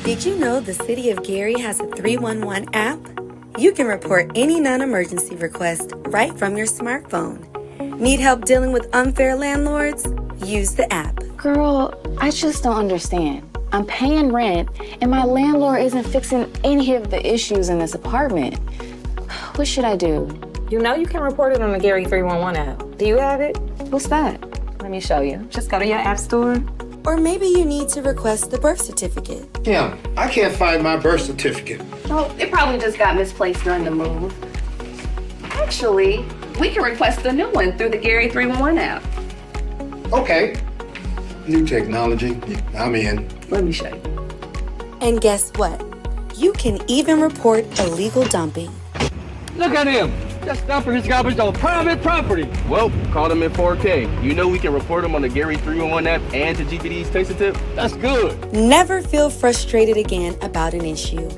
Did you know the City of Gary has a 311 app? You can report any non-emergency request right from your smartphone. Need help dealing with unfair landlords? Use the app. Girl, I just don't understand. I'm paying rent, and my landlord isn't fixing any of the issues in this apartment. What should I do? You know you can report it on the Gary 311 app. Do you have it? What's that? Let me show you. Just go to your app store. Or maybe you need to request the birth certificate. Kim, I can't find my birth certificate. Oh, it probably just got misplaced during the move. Actually, we can request a new one through the Gary 311 app. Okay. New technology. I'm in. Let me show you. And guess what? You can even report illegal dumping. Look at him! Just dumping his garbage on private property. Well, caught him in 4K. You know we can report him on the Gary 311 app and to GPD's Taste and Tip? That's good. Never feel frustrated again about an issue.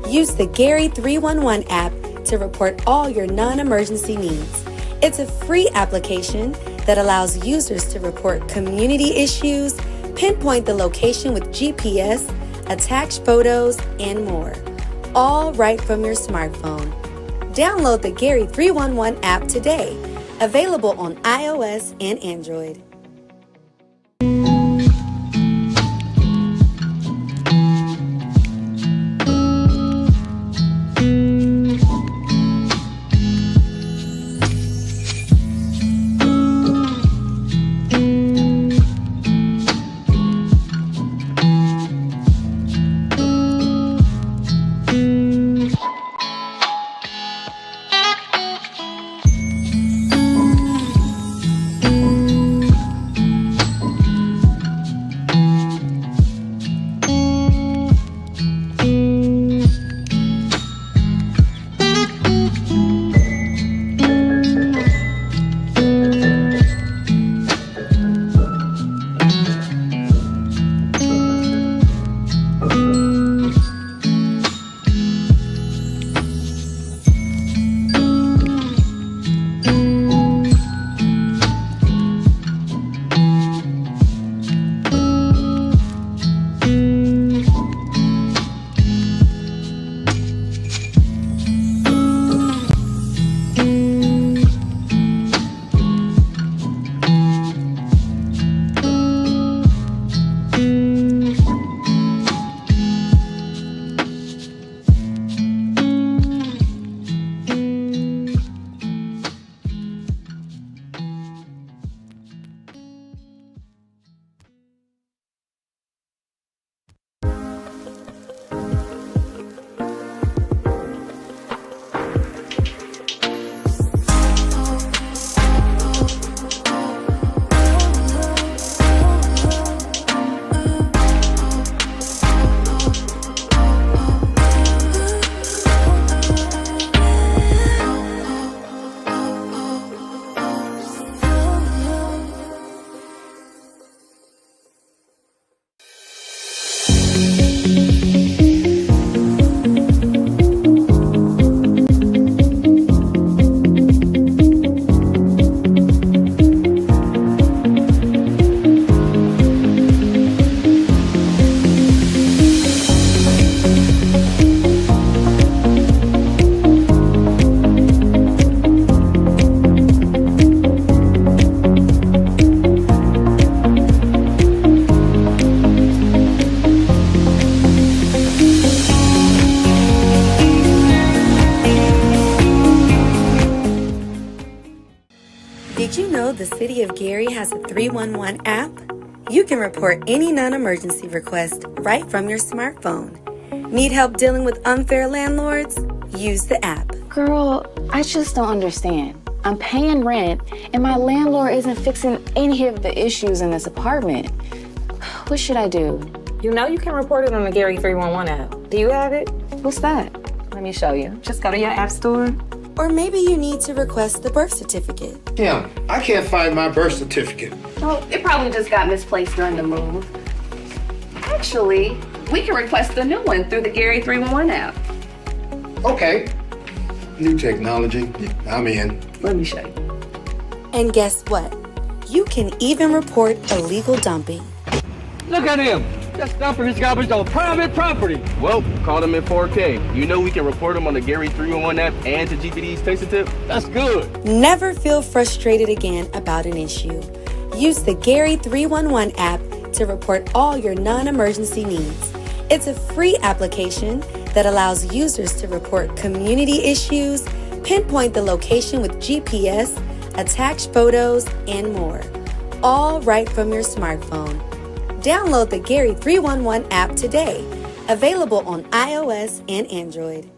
Use the Gary 311 app to report all your non-emergency needs. It's a free application that allows users to report community issues, pinpoint the location with GPS, attach photos, and more. All right from your smartphone. Download the Gary 311 app today. Available on iOS and Android. Did you know the City of Gary has a 311 app? You can report any non-emergency request right from your smartphone. Need help dealing with unfair landlords? Use the app. Girl, I just don't understand. I'm paying rent, and my landlord isn't fixing any of the issues in this apartment. What should I do? You know you can report it on the Gary 311 app. Do you have it? What's that? Let me show you. Just go to your app store. Or maybe you need to request the birth certificate. Kim, I can't find my birth certificate. Oh, it probably just got misplaced during the move. Actually, we can request a new one through the Gary 311 app. Okay. New technology. I'm in. Let me show you. And guess what? You can even report illegal dumping. Look at him! Just dumping his garbage on private property. Well, caught him in 4K. You know we can report him on the Gary 311 app and to GPD's Taste Tip? That's good. Never feel frustrated again about an issue. Use the Gary 311 app to report all your non-emergency needs. It's a free application that allows users to report community issues, pinpoint the location with GPS, attach photos, and more. All right from your smartphone. Download the Gary 311 app today. Available on iOS and Android.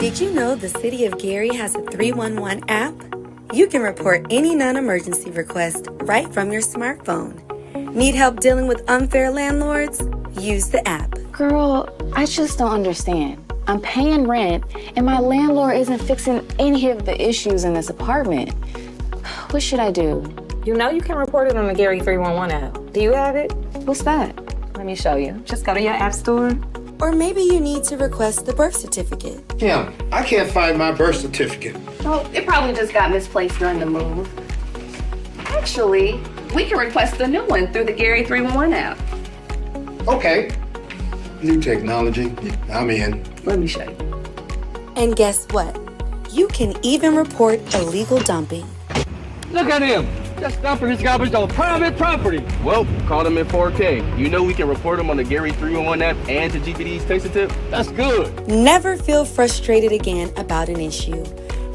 Did you know the City of Gary has a 311 app? You can report any non-emergency request right from your smartphone. Need help dealing with unfair landlords? Use the app. Girl, I just don't understand. I'm paying rent, and my landlord isn't fixing any of the issues in this apartment. What should I do? You know you can report it on the Gary 311 app. Do you have it? What's that? Let me show you. Just go to your app store. Or maybe you need to request the birth certificate. Kim, I can't find my birth certificate. Oh, it probably just got misplaced during the move. Actually, we can request a new one through the Gary 311 app. Okay. New technology. I'm in. Let me show you. And guess what? You can even report illegal dumping. Look at him. Just dumping his garbage on private property. Well, caught him in 4K. You know we can report him on the Gary 311 app and to GPD's Taste Tip? That's good. Never feel frustrated again about an issue.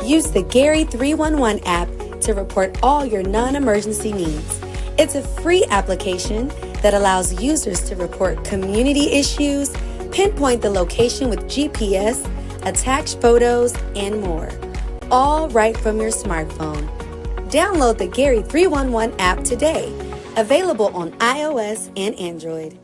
Use the Gary 311 app to report all your non-emergency needs. It's a free application that allows users to report community issues, pinpoint the location with GPS, attach photos, and more. All right from your smartphone. Download the Gary 311 app today. Available on iOS and Android.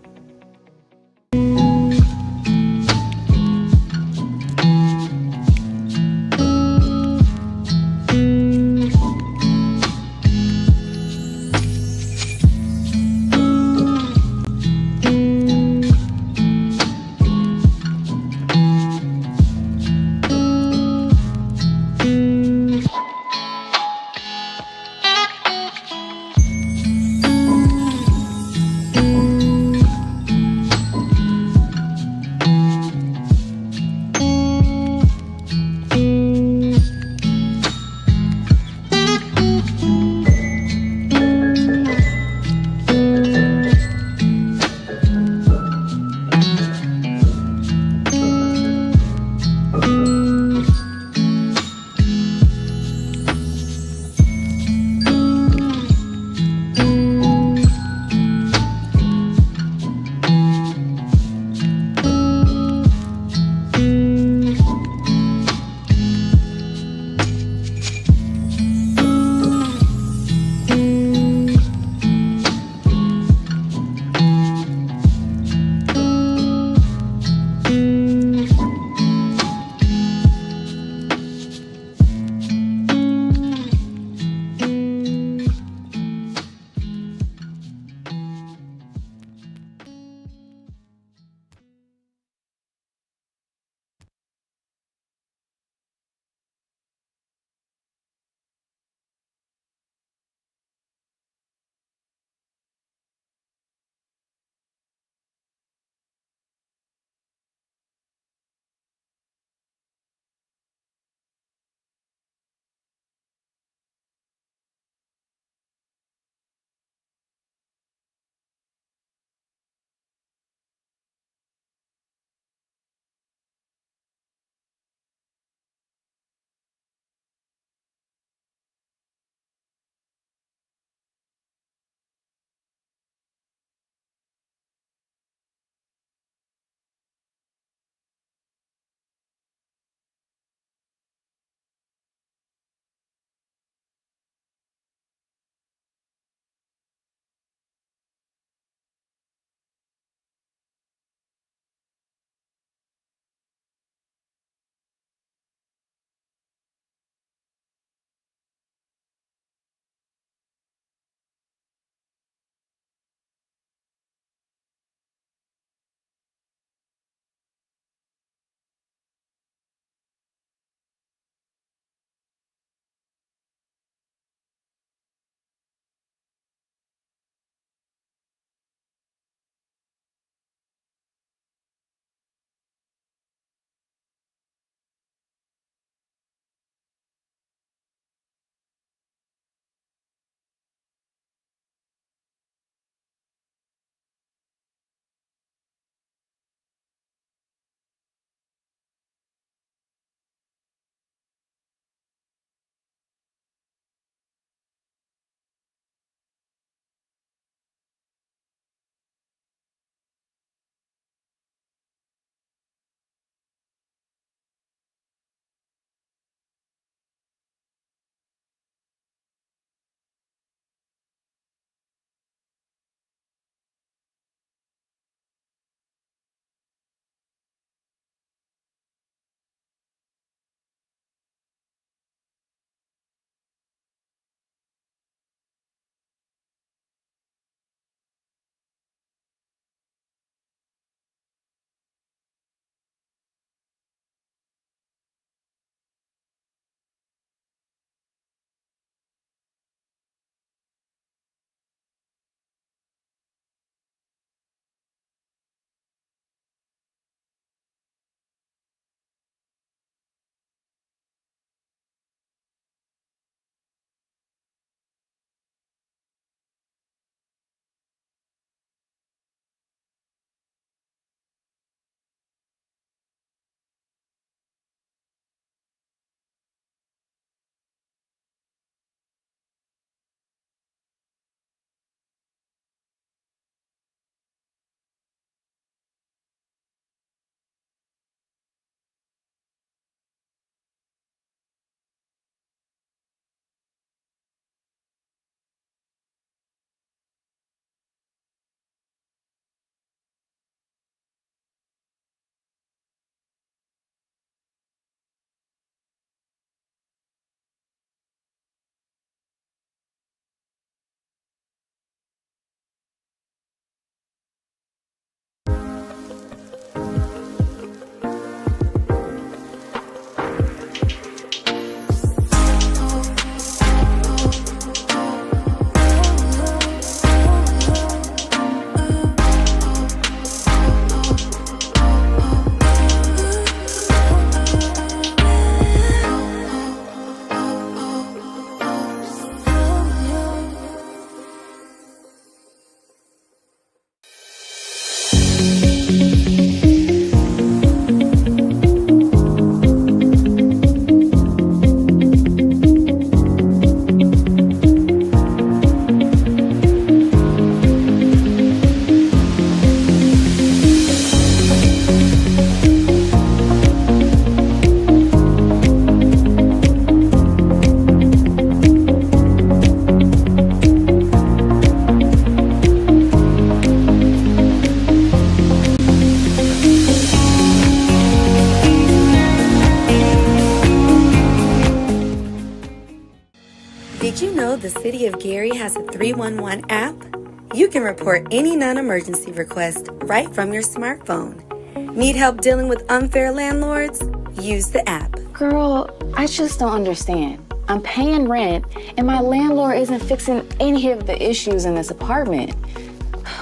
Did you know the City of Gary has a 311 app? You can report any non-emergency request right from your smartphone. Need help dealing with unfair landlords? Use the app. Girl, I just don't understand. I'm paying rent, and my landlord isn't fixing any of the issues in this apartment.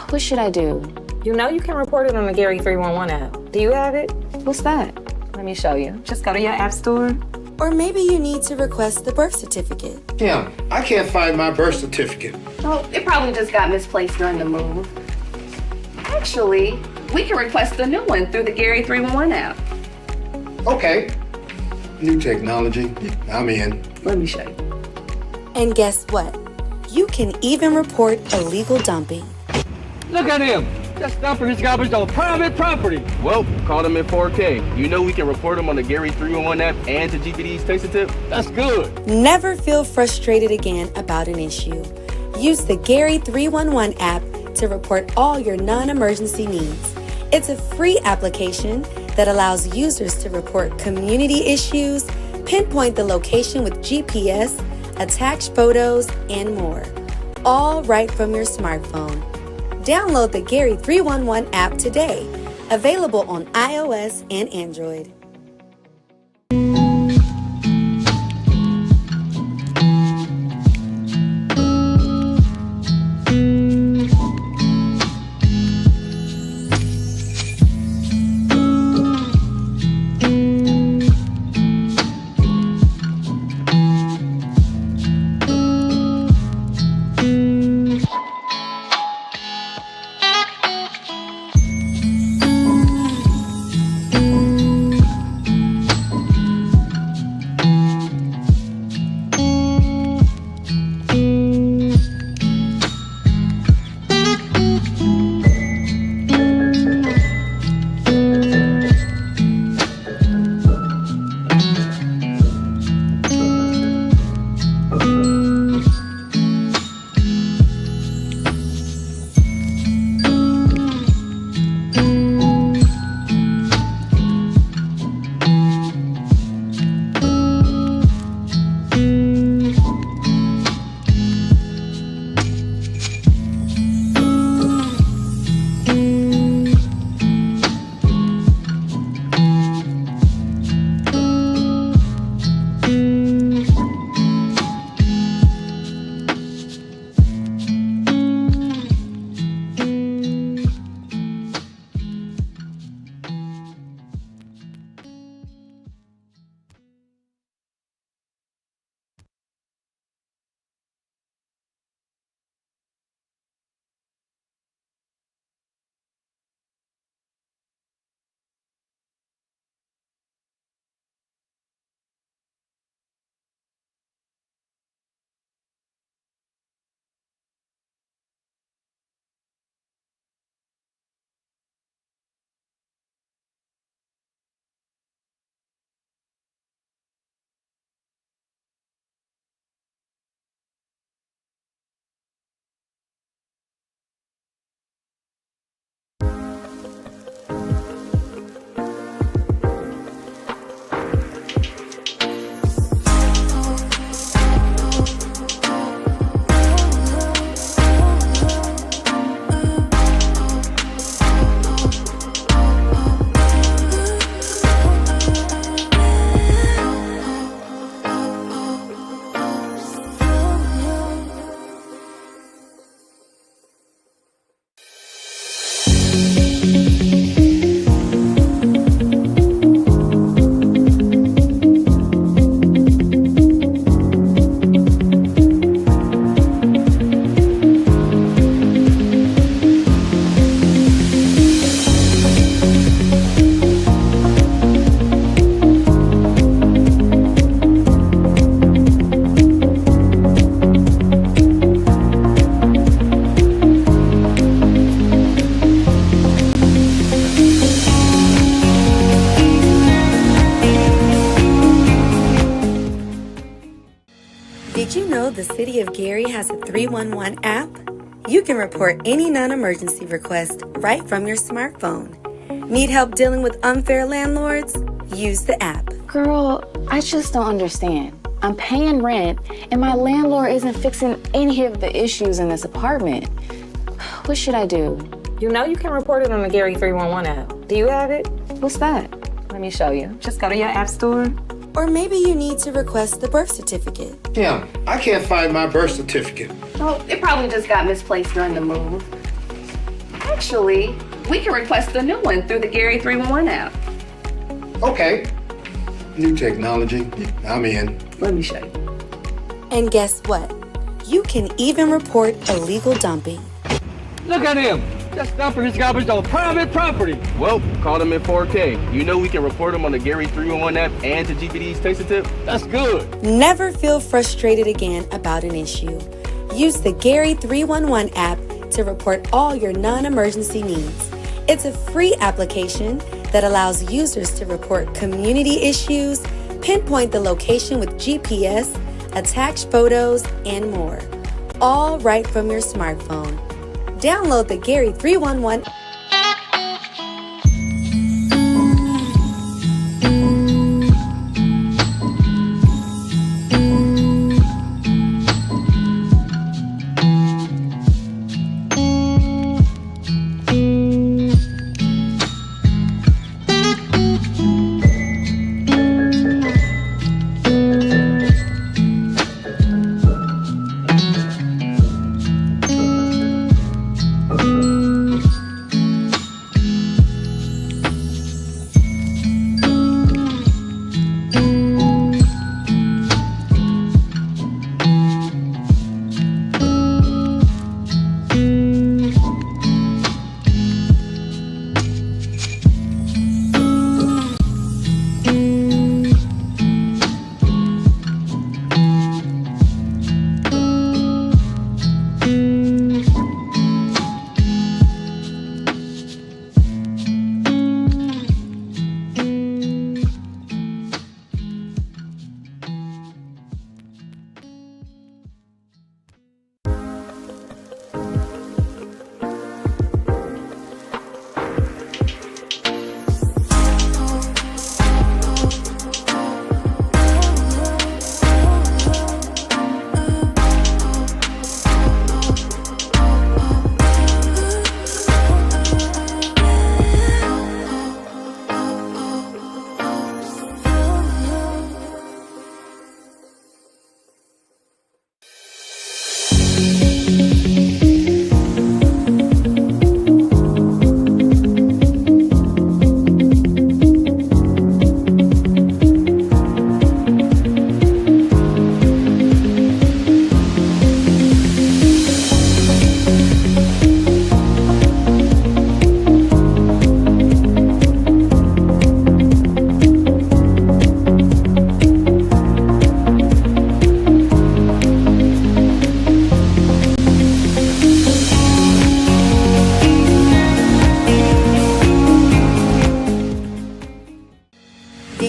What should I do? You know you can report it on the Gary 311 app. Do you have it? What's that? Let me show you. Just go to your app store. Or maybe you need to request the birth certificate. Kim, I can't find my birth certificate. Oh, it probably just got misplaced during the move. Actually, we can request a new one through the Gary 311 app. Okay. New technology. I'm in. Let me show you. And guess what? You can even report illegal dumping. Look at him! Just dumping his garbage on private property. Well, caught him in 4K. You know we can report him on the Gary 311 app and to GPD's Taste Tip? That's good. Never feel frustrated again about an issue. Use the Gary 311 app to report all your non-emergency needs. It's a free application that allows users to report community issues, pinpoint the location with GPS, attach photos, and more. All right from your smartphone. Download the Gary 311 app today. Available on iOS and Android. Did you know the City of Gary has a 311 app? You can report any non-emergency request right from your smartphone. Need help dealing with unfair landlords? Use the app. Girl, I just don't understand. I'm paying rent, and my landlord isn't fixing any of the issues in this apartment. What should I do? You know you can report it on the Gary 311 app. Do you have it? What's that? Let me show you. Just go to your app store. Or maybe you need to request the birth certificate. Kim, I can't find my birth certificate. Oh, it probably just got misplaced during the move. Actually, we can request a new one through the Gary 311 app. Okay. New technology. I'm in. Let me show you. And guess what? You can even report illegal dumping. Look at him! Just dumping his garbage on private property. Well, call them in 4K. You know we can report them on the Gary 311 app and to GPD's Taste Tip. That's good. Never feel frustrated again about an issue. Use the Gary 311 app to report all your non-emergency needs. It's a free application that allows users to report community issues, pinpoint the location with GPS, attach photos, and more. All right from your smartphone. Download the Gary 311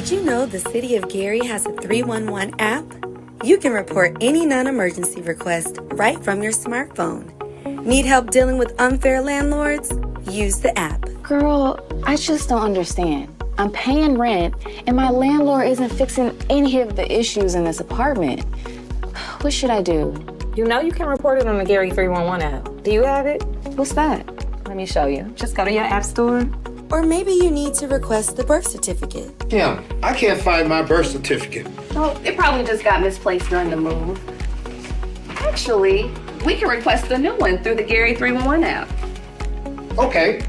Did you know the City of Gary has a 311 app? You can report any non-emergency request right from your smartphone. Need help dealing with unfair landlords? Use the app. Girl, I just don't understand. I'm paying rent, and my landlord isn't fixing any of the issues in this apartment. What should I do? You know you can report it on the Gary 311 app. Do you have it? What's that? Let me show you. Just go to your app store. Or maybe you need to request the birth certificate. Kim, I can't find my birth certificate. Oh, it probably just got misplaced during the move. Actually, we can request a new one through the Gary 311 app. Okay.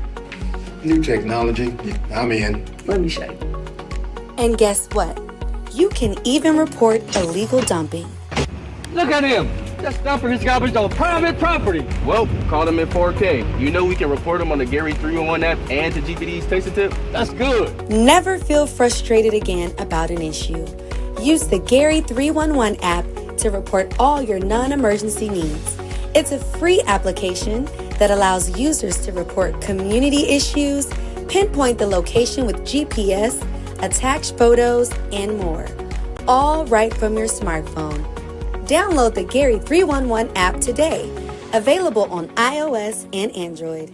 New technology. I'm in. Let me show you. And guess what? You can even report illegal dumping. Look at him! Just dumping his garbage on private property. Well, call them in 4K. You know we can report them on the Gary 311 app and to GPD's Taste Tip. That's good. Never feel frustrated again about an issue. Use the Gary 311 app to report all your non-emergency needs. It's a free application that allows users to report community issues, pinpoint the location with GPS, attach photos, and more. All right from your smartphone. Download the Gary 311 app today. Available on iOS and Android.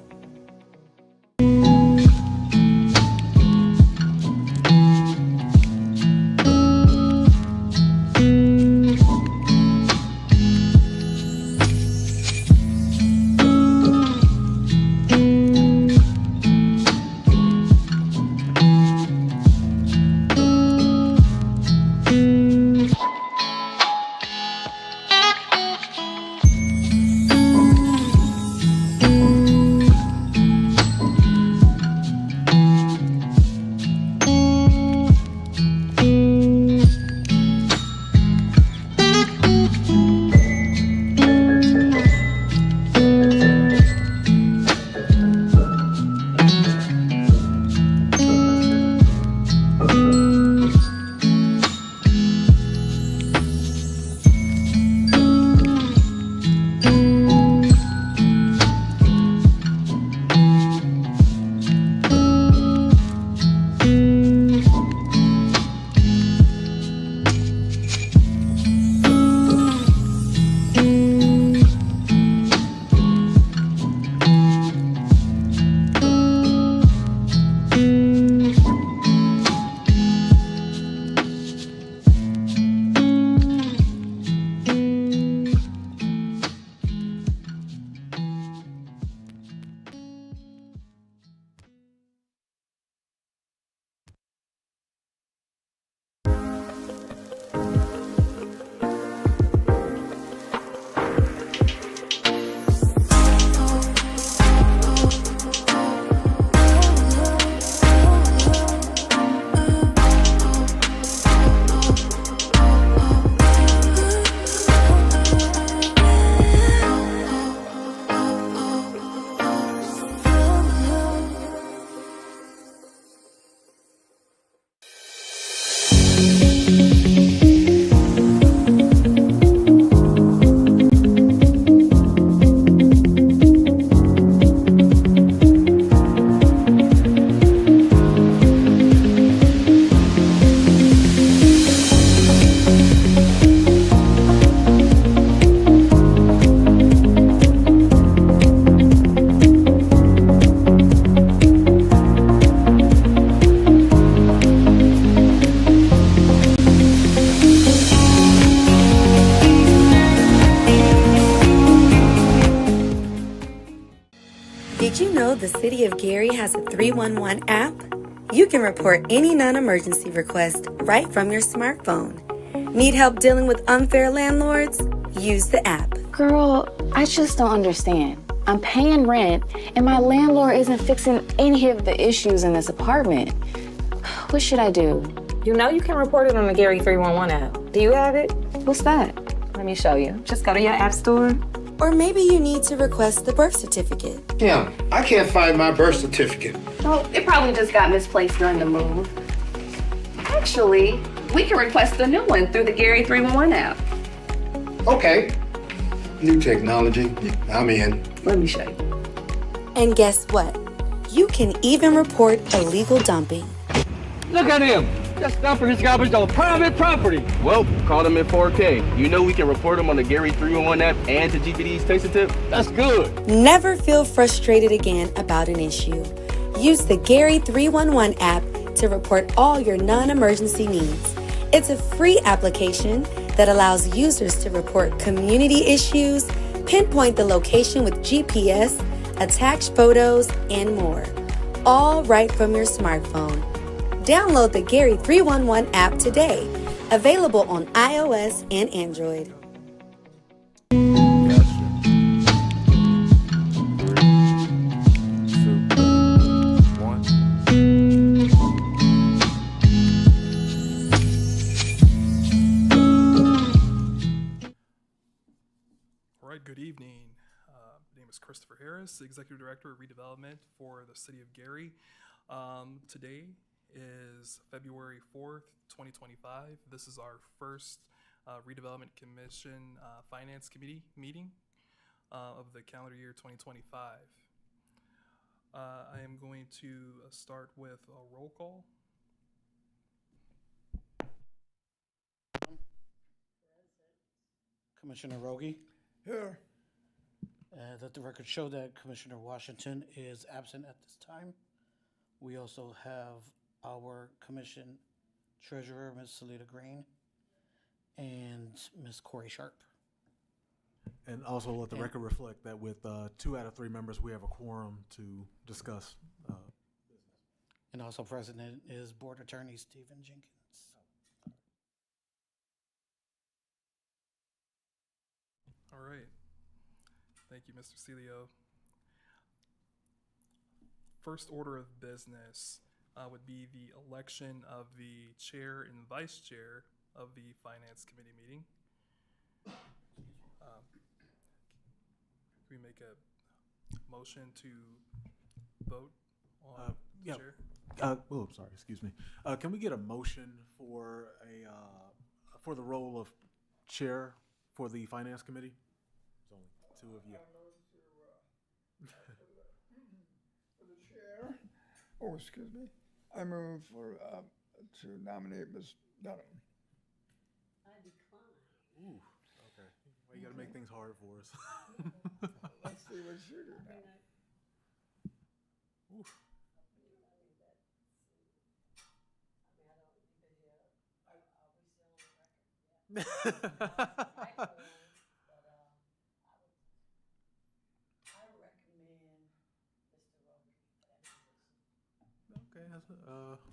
the City of Gary has a 311 app? You can report any non-emergency request right from your smartphone. Need help dealing with unfair landlords? Use the app. Girl, I just don't understand. I'm paying rent, and my landlord isn't fixing any of the issues in this apartment. What should I do? You know you can report it on the Gary 311 app. Do you have it? What's that? Let me show you. Just go to your app store. Or maybe you need to request the birth certificate. Yeah, I can't find my birth certificate. Oh, it probably just got misplaced during the move. Actually, we can request a new one through the Gary 311 app. Okay. New technology. I'm in. Let me show you. And guess what? You can even report illegal dumping. Look at him! Just dumping his garbage on private property. Well, caught him in 4K. You know we can report him on the Gary 311 app and to GPD's Taste Tip. That's good. Never feel frustrated again about an issue. Use the Gary 311 app to report all your non-emergency needs. It's a free application that allows users to report community issues, pinpoint the location with GPS, attach photos, and more. All right from your smartphone. Download the Gary 311 app today. Available on iOS and Android. All right, good evening. My name is Christopher Harris, Executive Director of Redevelopment for the City of Gary. Today is February 4th, 2025. This is our first Redevelopment Commission Finance Committee meeting of the calendar year 2025. I am going to start with a roll call. Commissioner Rogie. Here. Let the record show that Commissioner Washington is absent at this time. We also have our commission treasurer, Ms. Salita Green, and Ms. Corey Sharp. And also let the record reflect that with 2 out of 3 members, we have a quorum to discuss. And also present is Board Attorney Stephen Jenkins. All right. Thank you, Mr. Celio. First order of business would be the election of the chair and vice chair of the Finance Committee meeting. Can we make a motion to vote on the chair? Sorry, excuse me. Can we get a motion for for the role of chair for the Finance Committee? There's only 2 of you. For the chair, excuse me, I move to nominate Ms. Dunham. I decline. Ooh, okay. Well, you got to make things hard for us. Let's see what you do now. Oof.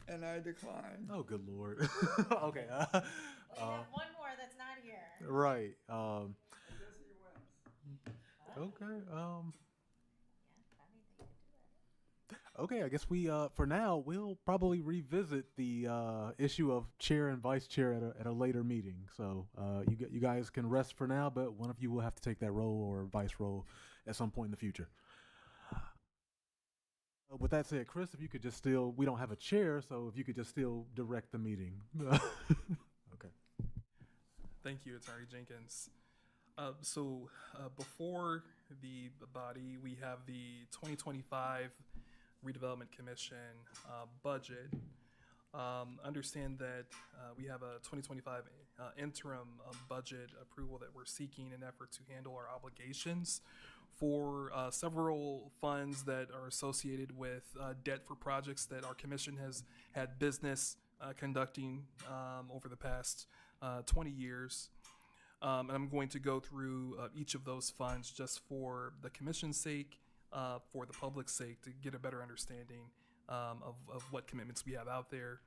And I decline. Oh, good Lord. Okay. We have one more that's not here. Right. I guess he wins. Okay. Okay, I guess we, for now, we'll probably revisit the issue of chair and vice chair at a later meeting. So you guys can rest for now, but one of you will have to take that role or vice role at some point in the future. With that said, Chris, if you could just still, we don't have a chair, so if you could just still direct the meeting. Okay. Thank you, Attorney Jenkins. Before the body, we have the 2025 Redevelopment Commission budget. Understand that we have a 2025 interim budget approval that we're seeking in an effort to handle our obligations for several funds that are associated with debt for projects that our commission has had business conducting over the past 20 years. And I'm going to go through each of those funds just for the commission's sake for the public's sake to get a better understanding of what commitments we have out there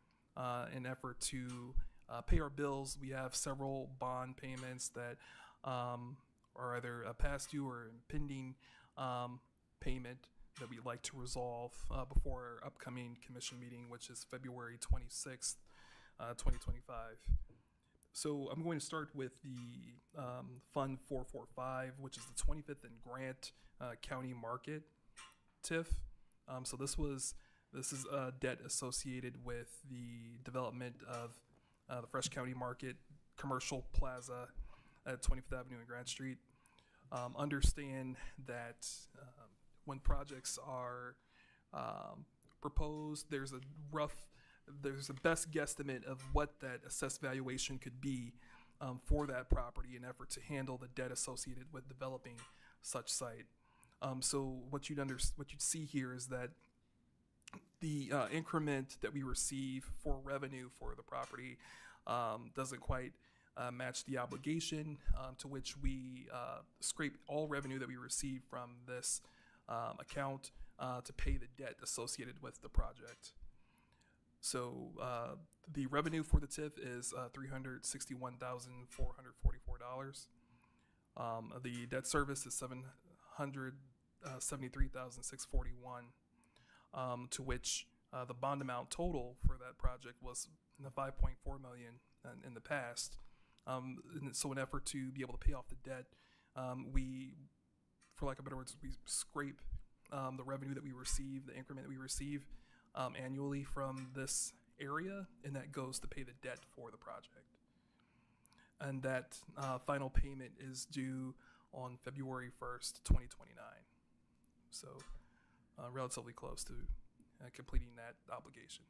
in effort to pay our bills. We have several bond payments that are either past due or impending payment that we'd like to resolve before our upcoming commission meeting, which is February 26th, 2025. So I'm going to start with the Fund 445, which is the 25th and Grant County Market TIF. So this is debt associated with the development of the Fresh County Market Commercial Plaza at 25th Avenue and Grant Street. Understand that when projects are proposed, there's a best guesstimate of what that assessed valuation could be for that property in effort to handle the debt associated with developing such site. So what you'd see here is that the increment that we receive for revenue for the property doesn't quite match the obligation, to which we scrape all revenue that we receive from this account to pay the debt associated with the project. So the revenue for the TIF is $361,444. The debt service is $773,641, to which the bond amount total for that project was $5.4 million in the past. And so in effort to be able to pay off the debt, we, for lack of better words, we scrape the revenue that we receive, the increment that we receive annually from this area, and that goes to pay the debt for the project. And that final payment is due on February 1st, 2029. So relatively close to completing that obligation.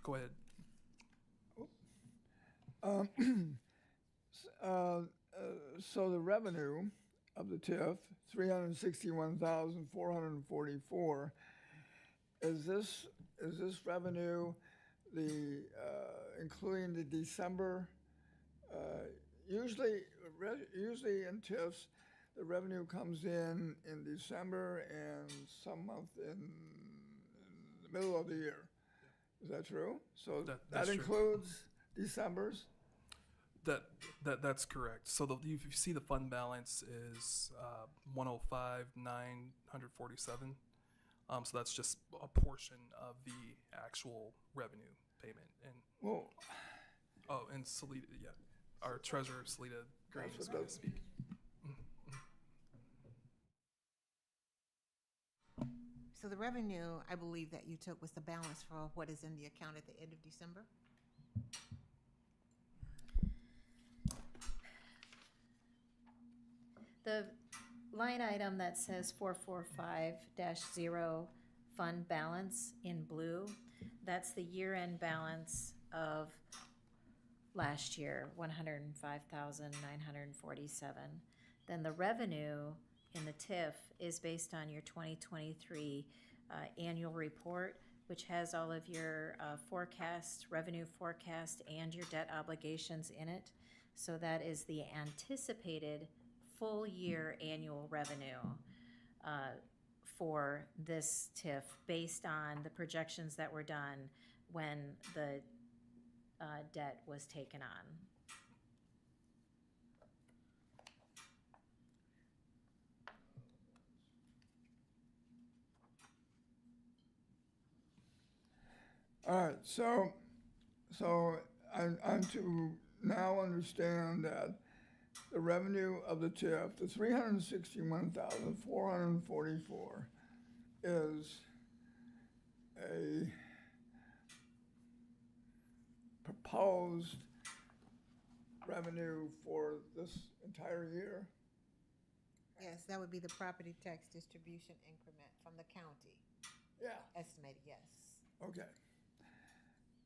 Go ahead. So the revenue of the TIF, 361,444. Is this revenue including the December? Usually in TIFs, the revenue comes in December and some month in the middle of the year. Is that true? So that includes December's? That's correct. So you see the fund balance is 105,947. So that's just a portion of the actual revenue payment. And and Salita, yeah, our treasurer Salita Green is going to speak. So the revenue, I believe that you took was the balance for what is in the account at the end of December? The line item that says 445-0 fund balance in blue, that's the year-end balance of last year, 105,947. Then the revenue in the TIF is based on your 2023 annual report, which has all of your revenue forecast, and your debt obligations in it. So that is the anticipated full year annual revenue for this TIF based on the projections that were done when the debt was taken on. All right, so I'm to now understand that the revenue of the TIF, the 361,444, is a proposed revenue for this entire year? Yes, that would be the property tax distribution increment from the county. Yeah. Estimated, yes. Okay.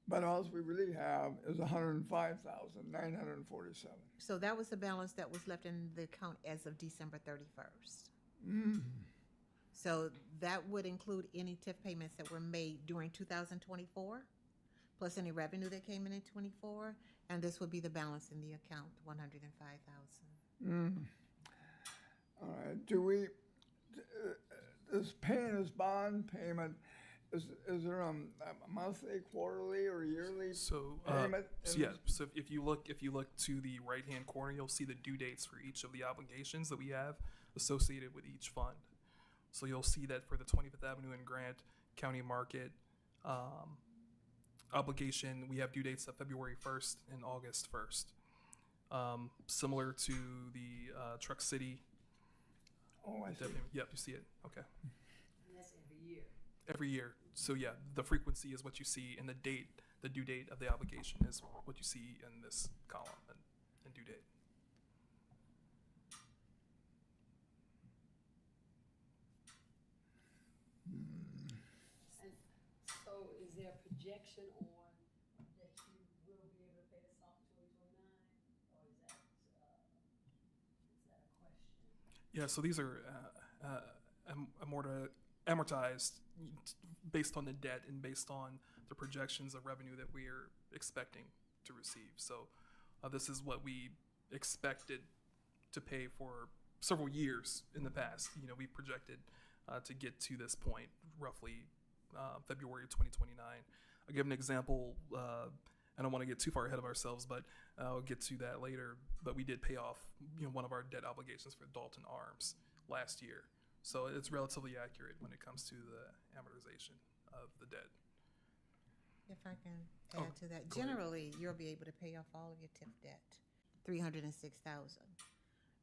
But all we really have is 105,947. So that was the balance that was left in the account as of December 31st. So that would include any TIF payments that were made during 2024, plus any revenue that came in 24, and this would be the balance in the account, 105,000. All right. Do we this paying his bond payment, is there a monthly, quarterly, or yearly payment? So if you look to the right-hand corner, you'll see the due dates for each of the obligations that we have associated with each fund. So you'll see that for the 25th Avenue and Grant County Market obligation, we have due dates of February 1st and August 1st. Similar to the Truck City. Oh, I see. Yep, you see it. Okay. And that's every year. Every year. So yeah, the frequency is what you see, and the due date of the obligation is what you see in this column and due date. And so is there a projection on that you will be able to pay this off in 2029, or is that a question? Yeah, so these are amortized based on the debt and based on the projections of revenue that we are expecting to receive. So this is what we expected to pay for several years in the past. You know, we projected to get to this point roughly February 2029. I'll give an example. I don't want to get too far ahead of ourselves, but I'll get to that later. But we did pay off, one of our debt obligations for Dalton Arms last year. So it's relatively accurate when it comes to the amortization of the debt. If I can add to that, generally you'll be able to pay off all of your TIF debt, $306,000.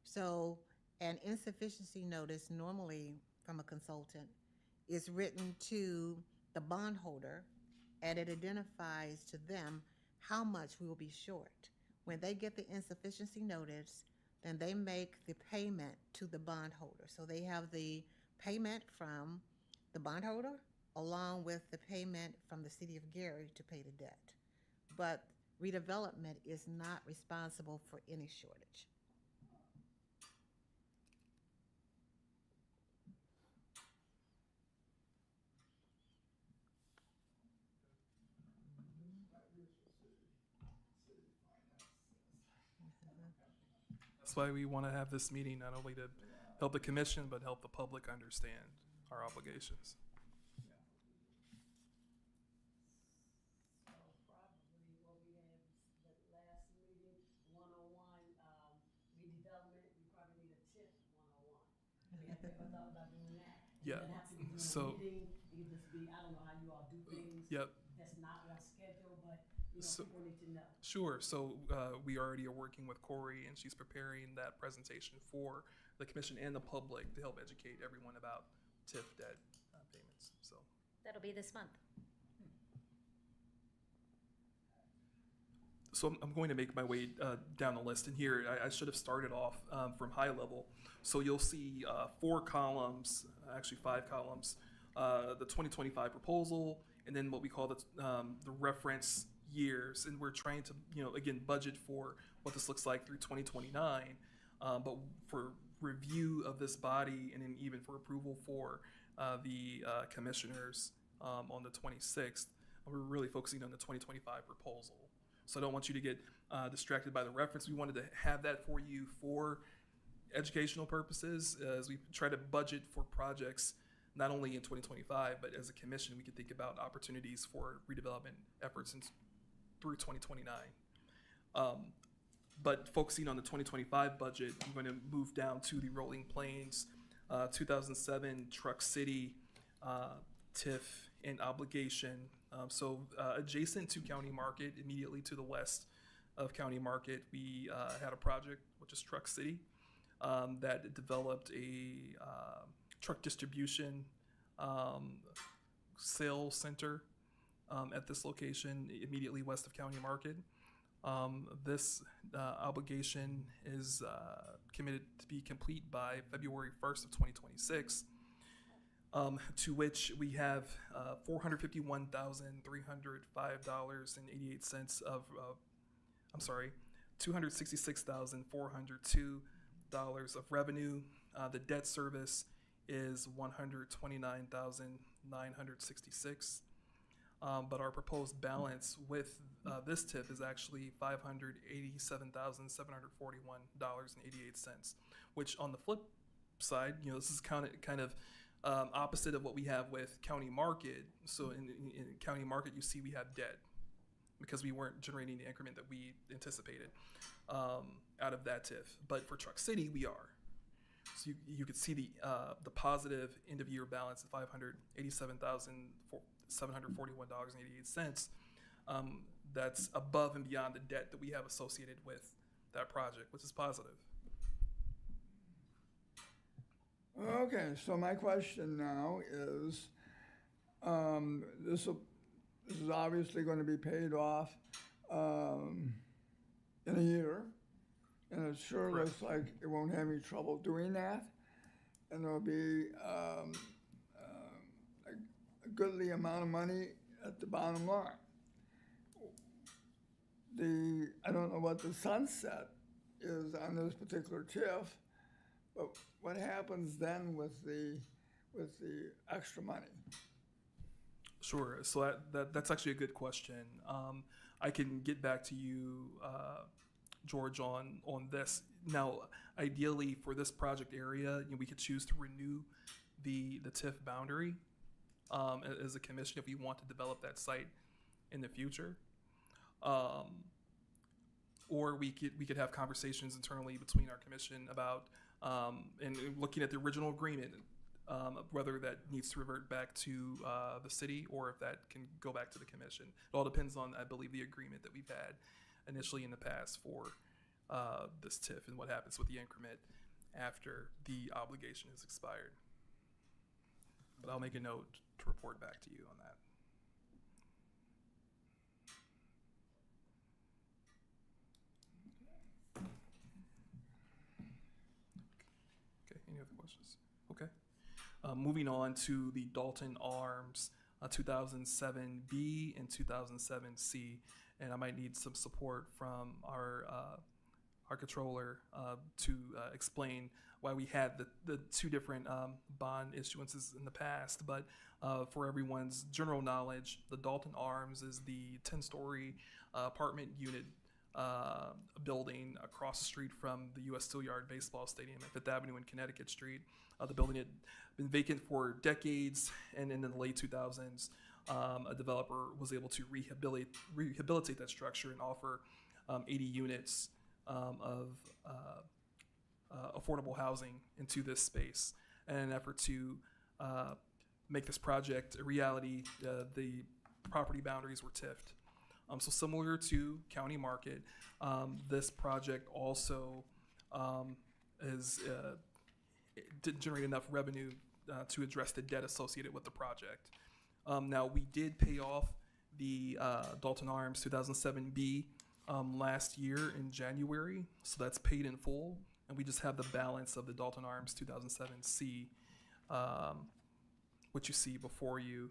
So an insufficiency notice normally from a consultant is written to the bondholder, and it identifies to them how much we will be short. When they get the insufficiency notice, then they make the payment to the bondholder. So they have the payment from the bondholder along with the payment from the city of Gary to pay the debt. But redevelopment is not responsible for any shortage. That's why we want to have this meeting, not only to help the commission, but help the public understand our obligations. So probably what we had the last meeting, 101, redevelopment, we probably need a TIF 101. We have ever thought about doing that? Yeah. And then after we do So. a meeting, it could just be, I don't know how you all do things. Yep. That's not our schedule, but So- people need to know. Sure. So we already are working with Corey, and she's preparing that presentation for the commission and the public to help educate everyone about TIF debt payments. So That'll be this month. I'm going to make my way down the list. And here, I should have started off from high level. So you'll see 4 columns, actually 5 columns, the 2025 proposal, and then what we call the reference years. And we're trying to, again, budget for what this looks like through 2029. But for review of this body and then even for approval for the commissioners on the 26th, we're really focusing on the 2025 proposal. So I don't want you to get distracted by the reference. We wanted to have that for you for educational purposes as we try to budget for projects not only in 2025, but as a commission, we can think about opportunities for redevelopment efforts through 2029. But focusing on the 2025 budget, I'm going to move down to the Rolling Plains 2007 Truck City TIF and obligation. So adjacent to County Market, immediately to the west of County Market, we had a project, which is Truck City, that developed a truck distribution sales center at this location immediately west of County Market. This obligation is committed to be complete by February 1st of 2026. To which we have $451,305.88 of, $266,402 of revenue. The debt service is $129,966. But our proposed balance with this TIF is actually $587,741.88, which on the flip side, this is kind of opposite of what we have with County Market. So in County Market, you see we have debt because we weren't generating the increment that we anticipated out of that TIF. But for Truck City, we are. So you could see the positive end of year balance of $587,741.88. That's above and beyond the debt that we have associated with that project, which is positive. Okay, so my question now is, this is obviously going to be paid off in a year, and it sure looks like it won't have any trouble doing that, and there'll be a goodly amount of money at the bottom line. I don't know what the sunset is on this particular TIF, but what happens then with the extra money? Sure. So that's actually a good question. I can get back to you, George, on this. Now, ideally for this project area, we could choose to renew the TIF boundary as a commission if we want to develop that site in the future. Or we could have conversations internally between our commission about and looking at the original agreement, whether that needs to revert back to the city or if that can go back to the commission. It all depends on, I believe, the agreement that we've had initially in the past for this TIF and what happens with the increment after the obligation has expired. But I'll make a note to report back to you on that. Any other questions? Okay. Moving on to the Dalton Arms 2007B and 2007C, and I might need some support from our controller to explain why we had the two different bond issuances in the past. But for everyone's general knowledge, the Dalton Arms is the 10-story apartment unit building across the street from the U.S. Steelyard Baseball Stadium at Fifth Avenue and Connecticut Street. The building had been vacant for decades, and in the late 2000s, a developer was able to rehabilitate that structure and offer 80 units of affordable housing into this space. And in an effort to make this project a reality, the property boundaries were TIF'd. So similar to County Market, this project also didn't generate enough revenue to address the debt associated with the project. Now, we did pay off the Dalton Arms 2007B last year in January, so that's paid in full, and we just have the balance of the Dalton Arms 2007C, which you see before you.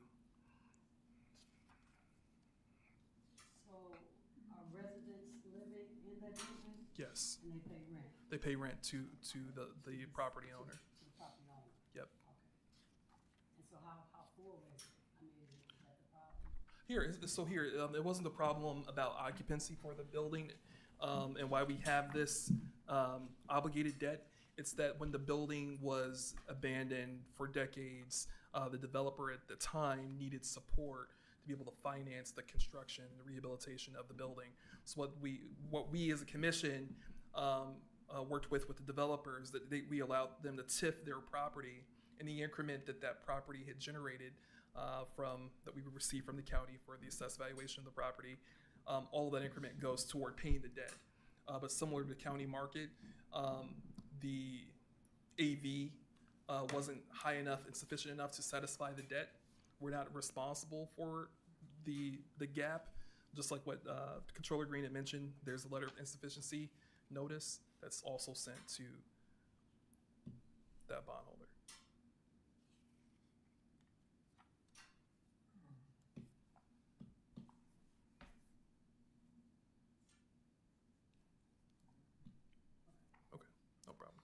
Yes. And they pay rent? They pay rent to the property owner. To the property owner? Yep. Okay. And so how full is it? I mean, is that the problem? Here, it wasn't a problem about occupancy for the building and why we have this obligated debt. It's that when the building was abandoned for decades, the developer at the time needed support to be able to finance the construction and the rehabilitation of the building. So what we as a commission worked with the developers, that we allowed them to TIF their property in the increment that property had generated that we would receive from the county for the assessed valuation of the property. All of that increment goes toward paying the debt. But similar to County Market, the AV wasn't high enough and sufficient enough to satisfy the debt. We're not responsible for the gap. Just like what Controller Green had mentioned, there's a letter of insufficiency notice that's also sent to that bondholder. Okay, no problem.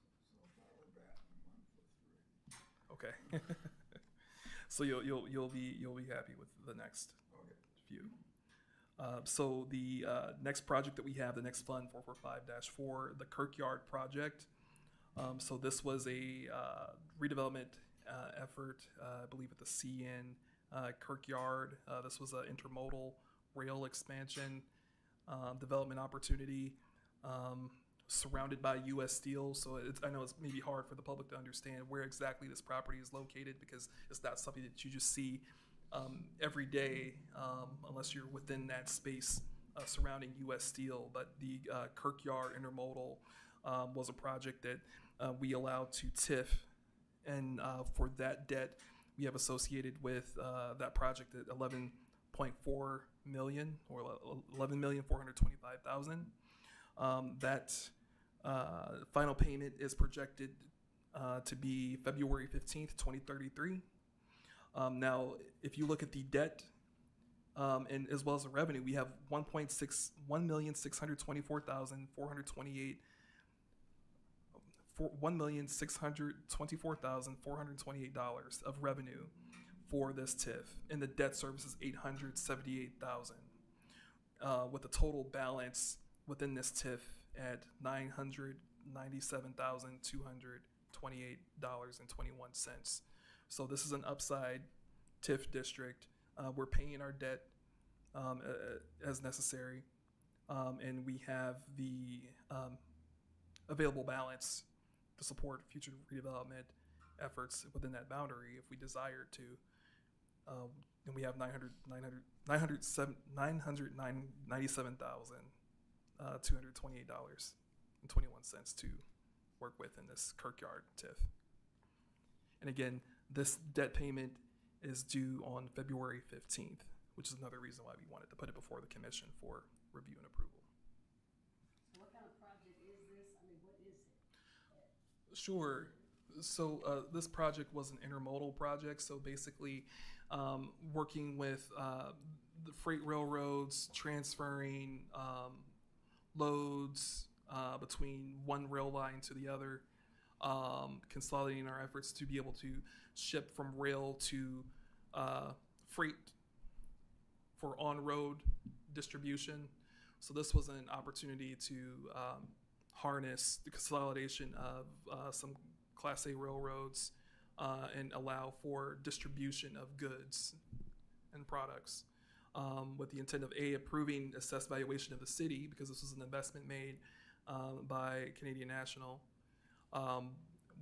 Okay. So you'll be happy with the next few. So the next project that we have, the next fund 445-4, the Kirkyard project. So this was a redevelopment effort, I believe at the CN Kirkyard. This was an intermodal rail expansion development opportunity surrounded by U.S. Steel. So I know it's maybe hard for the public to understand where exactly this property is located because it's not something that you just see every day unless you're within that space surrounding U.S. Steel. But the Kirkyard Intermodal was a project that we allowed to TIF, and for that debt we have associated with that project at 11.4 million or 11,425,000. That final payment is projected to be February 15th, 2033. Now, if you look at the debt and as well as the revenue, we have 1,624,428 $1,624,428 of revenue for this TIF, and the debt service is $878,000, with a total balance within this TIF at $997,228.21. So this is an upside TIF district. We're paying our debt as necessary, and we have the available balance to support future redevelopment efforts within that boundary if we desire to. And we have $997,228.21 to work with in this Kirkyard TIF. And again, this debt payment is due on February 15th, which is another reason why we wanted to put it before the commission for review and approval. So what kind of project is this? I mean, what is it? Sure. So this project was an intermodal project. So basically working with the freight railroads, transferring loads between one rail line to the other, consolidating our efforts to be able to ship from rail to freight for on-road distribution. So this was an opportunity to harness the consolidation of some Class A railroads and allow for distribution of goods and products with the intent of approving assessed valuation of the city, because this was an investment made by Canadian National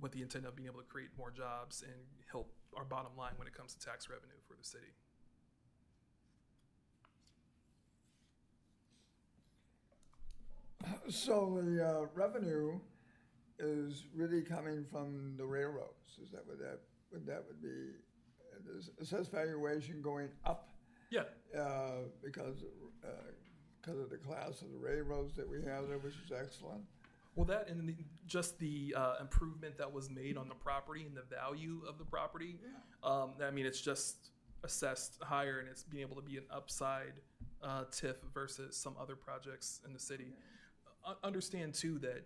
with the intent of being able to create more jobs and help our bottom line when it comes to tax revenue for the city. So the revenue is really coming from the railroads. Is that what that would be? Assessed valuation going up? Yeah. Because of the class of the railroads that we have there, which is excellent. Well, that and just the improvement that was made on the property and the value of the property. I mean, it's just assessed higher, and it's being able to be an upside TIF versus some other projects in the city. Understand too that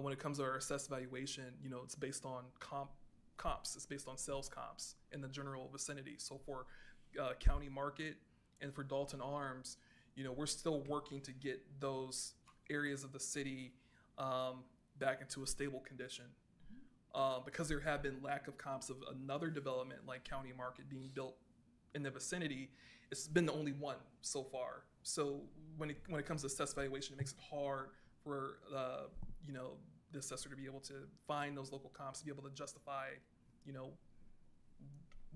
when it comes to our assessed valuation, you know, it's based on comps. It's based on sales comps in the general vicinity. So for County Market and for Dalton Arms, you know, we're still working to get those areas of the city back into a stable condition because there have been lack of comps of another development like County Market being built in the vicinity. It's been the only one so far. So when it comes to assessed valuation, it makes it hard for you know, the assessor to be able to find those local comps to be able to justify, you know,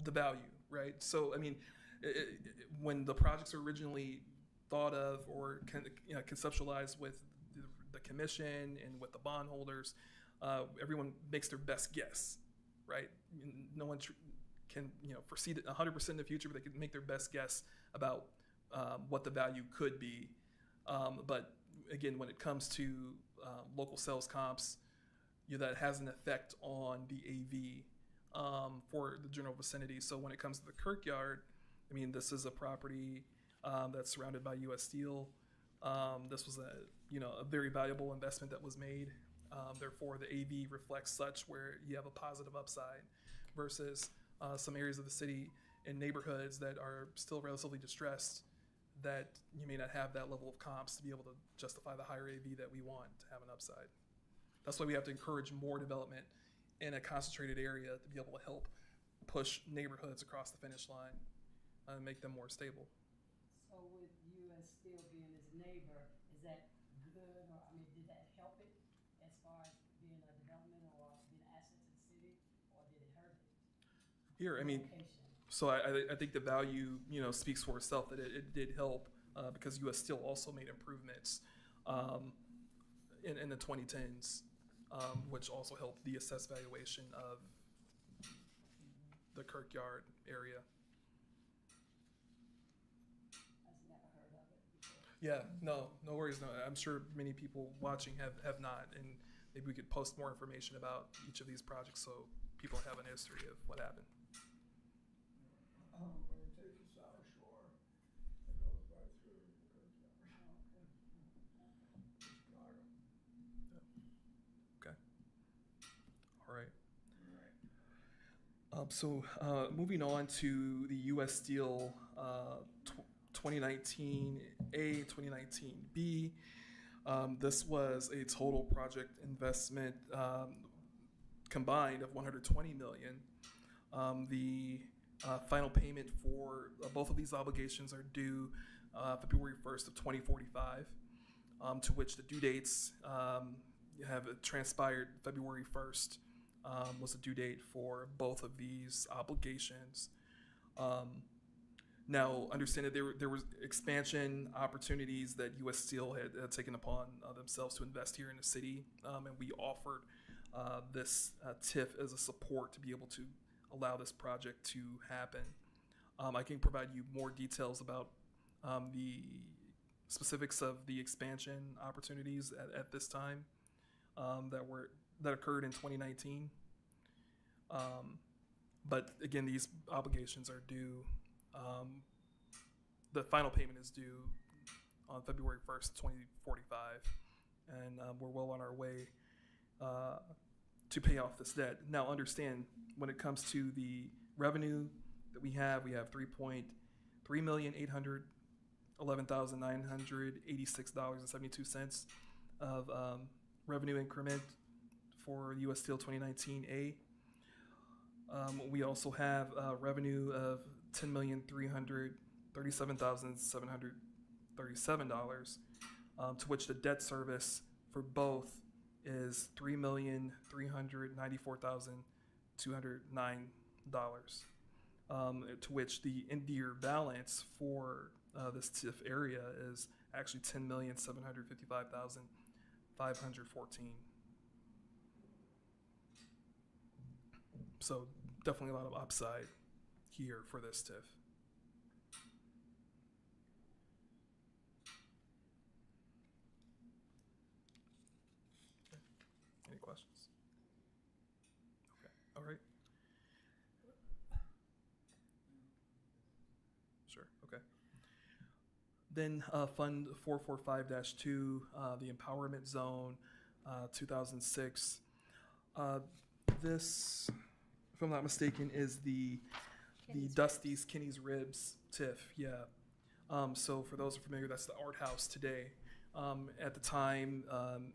the value, right? So I mean, when the projects are originally thought of or conceptualized with the commission and with the bondholders, everyone makes their best guess, right? No one can, you know, foresee it 100% in the future, but they can make their best guess about what the value could be. But again, when it comes to local sales comps, you know, that has an effect on the AV for the general vicinity. So when it comes to the Kirkyard, I mean, this is a property that's surrounded by U.S. Steel. This was a very valuable investment that was made. Therefore, the AV reflects such where you have a positive upside versus some areas of the city and neighborhoods that are still relatively distressed, that you may not have that level of comps to be able to justify the higher AV that we want to have an upside. That's why we have to encourage more development in a concentrated area to be able to help push neighborhoods across the finish line and make them more stable. So with U.S. Steel being his neighbor, is that good, or, I mean, did that help it as far as being a development or being an asset to the city, or did it hurt it? Here, I mean, so I think the value, speaks for itself, that it did help because U.S. Steel also made improvements in the 2010s, which also helped the assessed valuation of the Kirkyard area. I've never heard of it before. Yeah, no worries. No, I'm sure many people watching have not, and maybe we could post more information about each of these projects so people have an history of what happened. When you take the South Shore, it goes right through Chicago. Okay. All right. Moving on to the U.S. Steel 2019A, 2019B. This was a total project investment combined of $120 million. The final payment for both of these obligations are due February 1st of 2045, to which the due dates have transpired. February 1st was the due date for both of these obligations. Now, understand that there was expansion opportunities that U.S. Steel had taken upon themselves to invest here in the city, and we offered this TIF as a support to be able to allow this project to happen. I can provide you more details about the specifics of the expansion opportunities at this time that occurred in 2019. But again, these obligations are due. The final payment is due on February 1st, 2045, and we're well on our way to pay off this debt. Now, understand, when it comes to the revenue that we have $3,811,986.72 of revenue increment for U.S. Steel 2019A. We also have revenue of $10,337,737, to which the debt service for both is $3,394,209, to which the end-year balance for this TIF area is actually $10,755,514. So definitely a lot of upside here for this TIF. Any questions? Okay. All right. Sure. Okay. Then Fund 445-2, the Empowerment Zone, 2006. This, if I'm not mistaken, is the Dusty's Kenny's Ribs TIF. Yeah. So for those who are familiar, that's the art house today. At the time,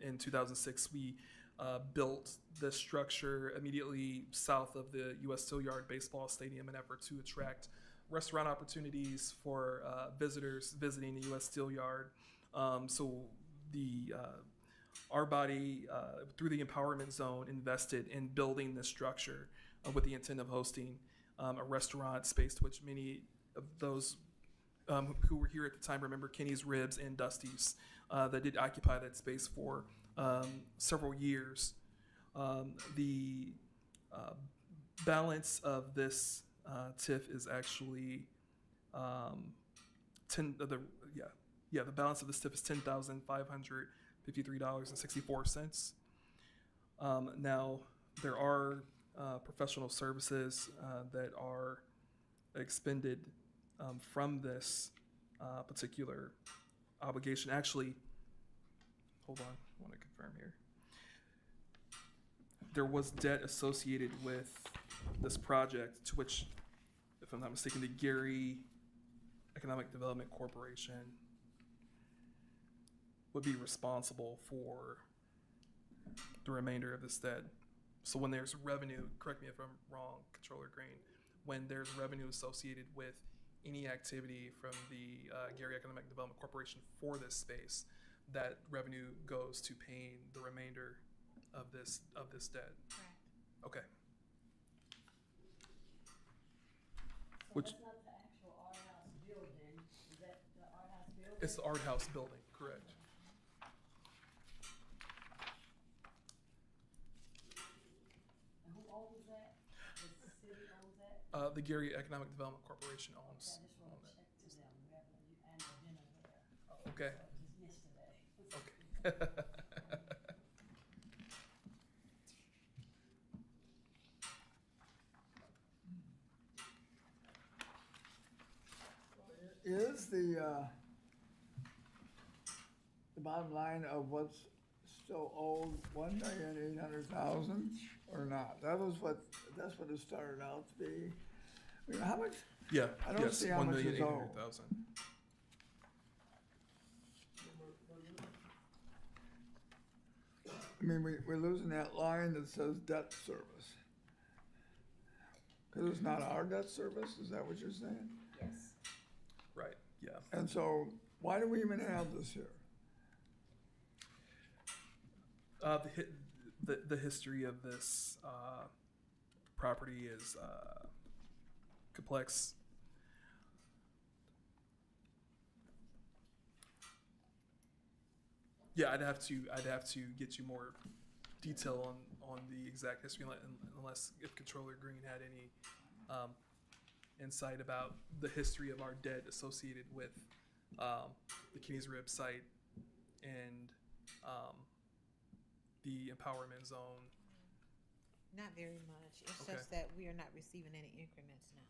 in 2006, we built this structure immediately south of the U.S. Steel Yard baseball stadium in an effort to attract restaurant opportunities for visitors visiting the U.S. Steel Yard. So our body, through the Empowerment Zone, invested in building this structure with the intent of hosting a restaurant space, to which many of those who were here at the time remember Kenny's Ribs and Dusty's that did occupy that space for several years. The balance of this TIF is actually the balance of this TIF is $10,553.64. Now there are professional services that are expended from this particular obligation. Actually, hold on, I want to confirm here. There was debt associated with this project, to which, if I'm not mistaken, the Gary Economic Development Corporation would be responsible for the remainder of this debt. So when there's revenue, correct me if I'm wrong, Controller Green, when there's revenue associated with any activity from the Gary Economic Development Corporation for this space, that revenue goes to paying the remainder of this debt. Okay. So Which that's not the actual art house building, is that the art house building? it's the art house building, correct? And who owns that? The city owns that? The Gary Economic Development Corporation owns. Okay, I just wrote a check to them, we have an annual dinner there. Okay. So just yesterday. Okay. Is the bottom line of what's still owed 1,800,000 or not? That's what it started out to be. I mean, how much? Yeah. I don't yes, see how much is owed. 1,800,000. I mean, we're losing that line that says debt service. Because it's not our debt service, is that what you're saying? Yes. Right. Yeah. And so, why do we even have this here? The history of this property is complex. Yeah, I'd have to get you more detail on the exact history, unless if Controller Green had any insight about the history of our debt associated with the Kenny's Rib site and the empowerment zone. Not very much. It's Okay. just that we are not receiving any increments now.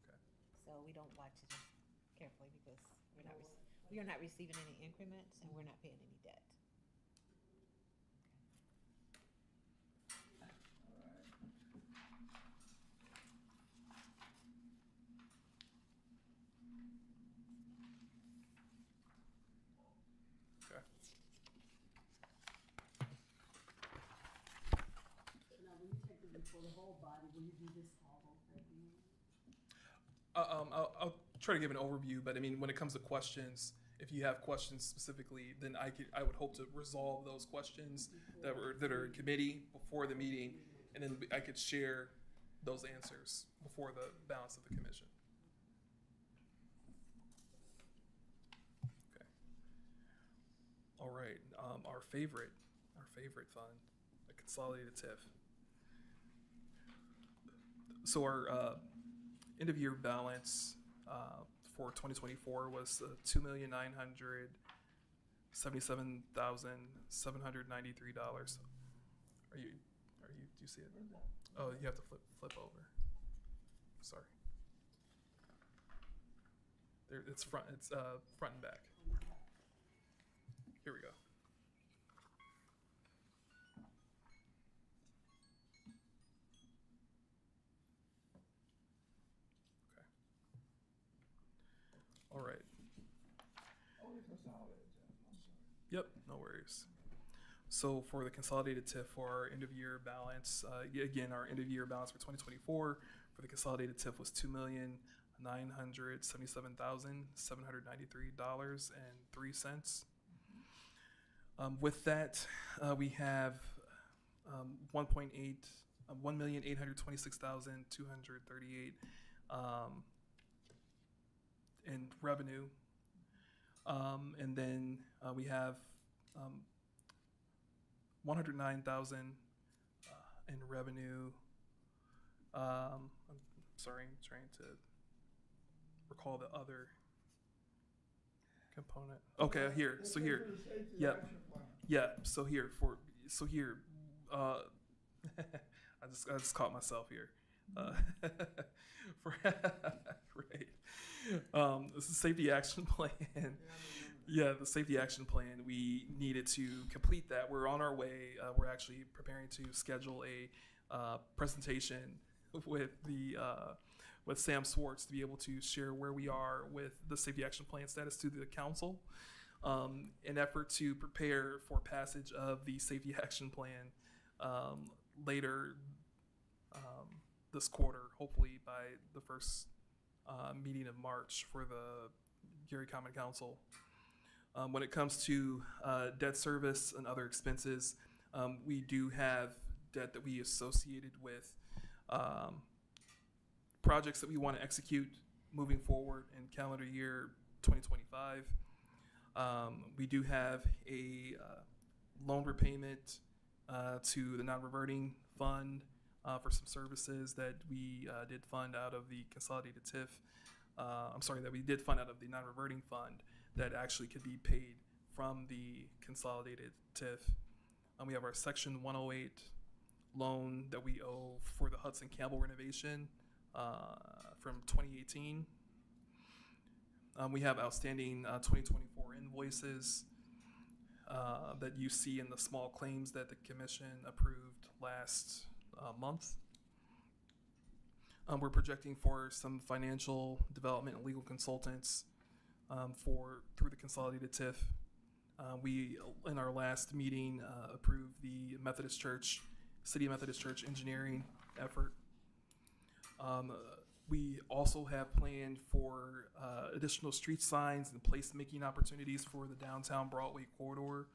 Okay. So we don't watch it carefully because we are not receiving any increments and we're not paying any debt. Okay. Now, when you take it for the whole body, will you do this all over again? I'll try to give an overview, but I mean, when it comes to questions, if you have questions specifically, then I would hope to resolve those questions that are in committee before the meeting, and then I could share those answers before the balance of the commission. Okay. All right. Our favorite fund, the consolidated TIF. So our end of year balance for 2024 was $2,977,793. Do you see it? Oh, you have to flip over. Sorry. There, it's front and back. Here we go. Okay. All right. Yep, no worries. So for the consolidated TIF for our end of year balance, again, our end of year balance for 2024 for the consolidated TIF was $2,977,793.03. With that, we have 1,826,238 in revenue. And then we have 109,000 in revenue. I'm sorry, I'm trying to recall the other component. Okay, here. So here, yep, yeah. So here I just caught myself here. Right. This is safety action plan. Yeah, the safety action plan. We needed to complete that. We're on our way. We're actually preparing to schedule a presentation with with Sam Swartz to be able to share where we are with the safety action plan status to the council, in effort to prepare for passage of the safety action plan later this quarter, hopefully by the first meeting of March for the Gary Common Council. When it comes to debt service and other expenses, we do have debt that we associated with projects that we want to execute moving forward in calendar year 2025. We do have a loan repayment to the non-reverting fund for some services that we did fund out of the consolidated TIF. That we did fund out of the non-reverting fund that actually could be paid from the consolidated TIF. We have our Section 108 loan that we owe for the Hudson Campbell renovation from 2018. We have outstanding 2024 invoices that you see in the small claims that the commission approved last month. We're projecting for some financial development and legal consultants through the consolidated TIF. We, in our last meeting, approved the City Methodist Church engineering effort. We also have planned for additional street signs and placemaking opportunities for the downtown Broadway corridor.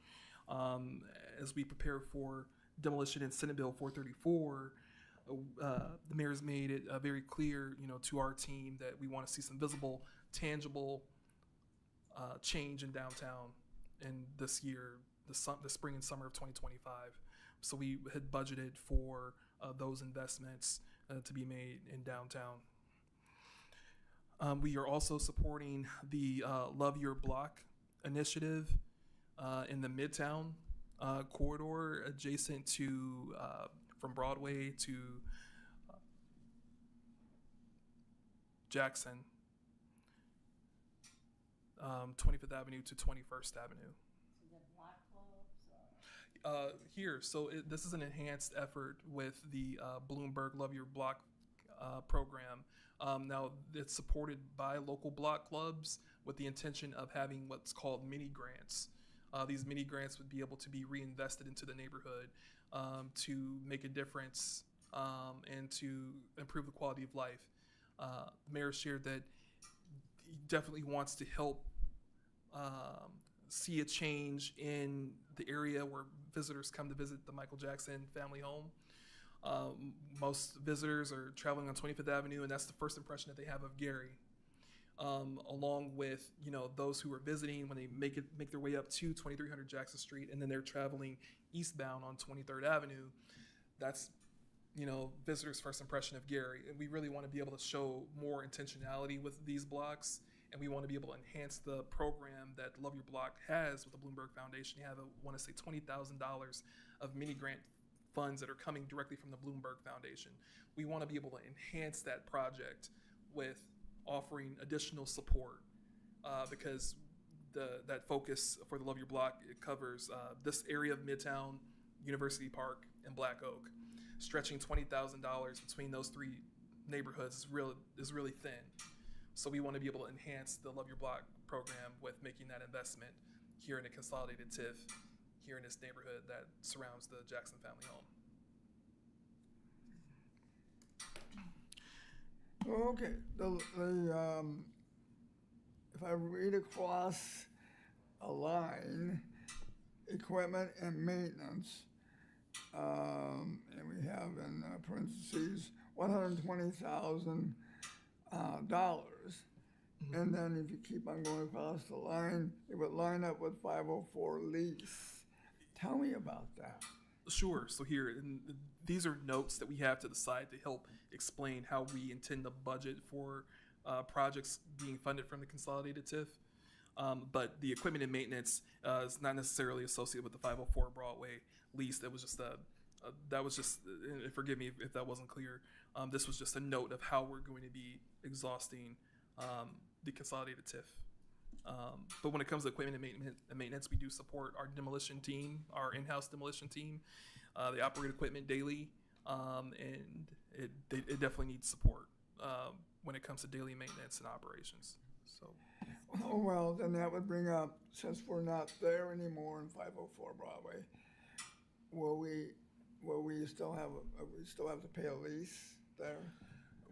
As we prepare for demolition in Senate Bill 434, the mayor's made it very clear, to our team that we want to see some visible, tangible change in downtown in this year, the spring and summer of 2025. So we had budgeted for those investments to be made in downtown. We are also supporting the Love Your Block initiative in the Midtown corridor adjacent to from Broadway to Jackson, 25th Avenue to 21st Avenue. This is an enhanced effort with the Bloomberg Love Your Block program. Now, it's supported by local block clubs with the intention of having what's called mini grants. These mini grants would be able to be reinvested into the neighborhood to make a difference and to improve the quality of life. The mayor shared that he definitely wants to help see a change in the area where visitors come to visit the Michael Jackson family home. Most visitors are traveling on 25th Avenue, and that's the first impression that they have of Gary. Along with those who are visiting when they make their way up to 2300 Jackson Street, and then they're traveling eastbound on 23rd Avenue. That's visitors' first impression of Gary, and we really want to be able to show more intentionality with these blocks, and we want to be able to enhance the program that Love Your Block has with the Bloomberg Foundation. You have, $20,000 of mini grant funds that are coming directly from the Bloomberg Foundation. We want to be able to enhance that project with offering additional support because that focus for the Love Your Block, it covers this area of Midtown, University Park, and Black Oak. Stretching $20,000 between those three neighborhoods is really thin. So we want to be able to enhance the Love Your Block program with making that investment here in a consolidated TIF here in this neighborhood that surrounds the Jackson family home. Okay, if I read across a line, equipment and maintenance, and we have in parentheses $120,000, and then if you keep on going across the line, it would line up with 504 lease. Tell me about that. Sure. So here, these are notes that we have to the side to help explain how we intend to budget for projects being funded from the consolidated TIF. But the equipment and maintenance is not necessarily associated with the 504 Broadway lease. That was just and forgive me if that wasn't clear. This was just a note of how we're going to be exhausting the consolidated TIF. But when it comes to equipment and maintenance, we do support our demolition team, our in-house demolition team. They operate equipment daily, and it definitely needs support when it comes to daily maintenance and operations. So. Oh, well, then that would bring up, since we're not there anymore in 504 Broadway, will we still have to pay a lease? there?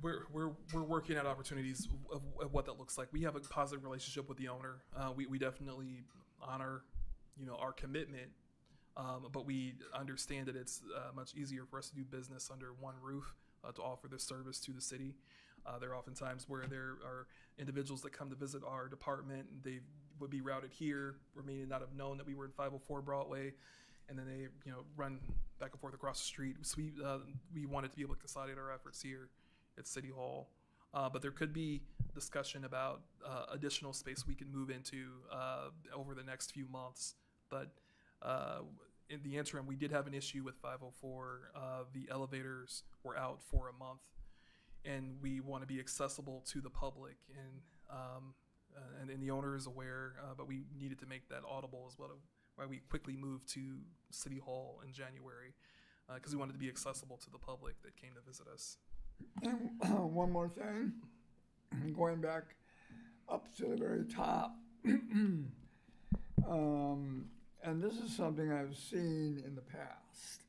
We're working at opportunities of what that looks like. We have a positive relationship with the owner. We definitely honor, our commitment, but we understand that it's much easier for us to do business under one roof to offer this service to the city. There are often times where there are individuals that come to visit our department, and they would be routed here, or may not have known that we were in 504 Broadway, and then they run back and forth across the street. So we wanted to be able to consolidate our efforts here at City Hall. But there could be discussion about additional space we can move into over the next few months. But in the interim, we did have an issue with 504. The elevators were out for a month, and we want to be accessible to the public. And the owner is aware, but we needed to make that audible as well, why we quickly moved to City Hall in January, because we wanted to be accessible to the public that came to visit us. And one more thing, going back up to the very top, and this is something I've seen in the past,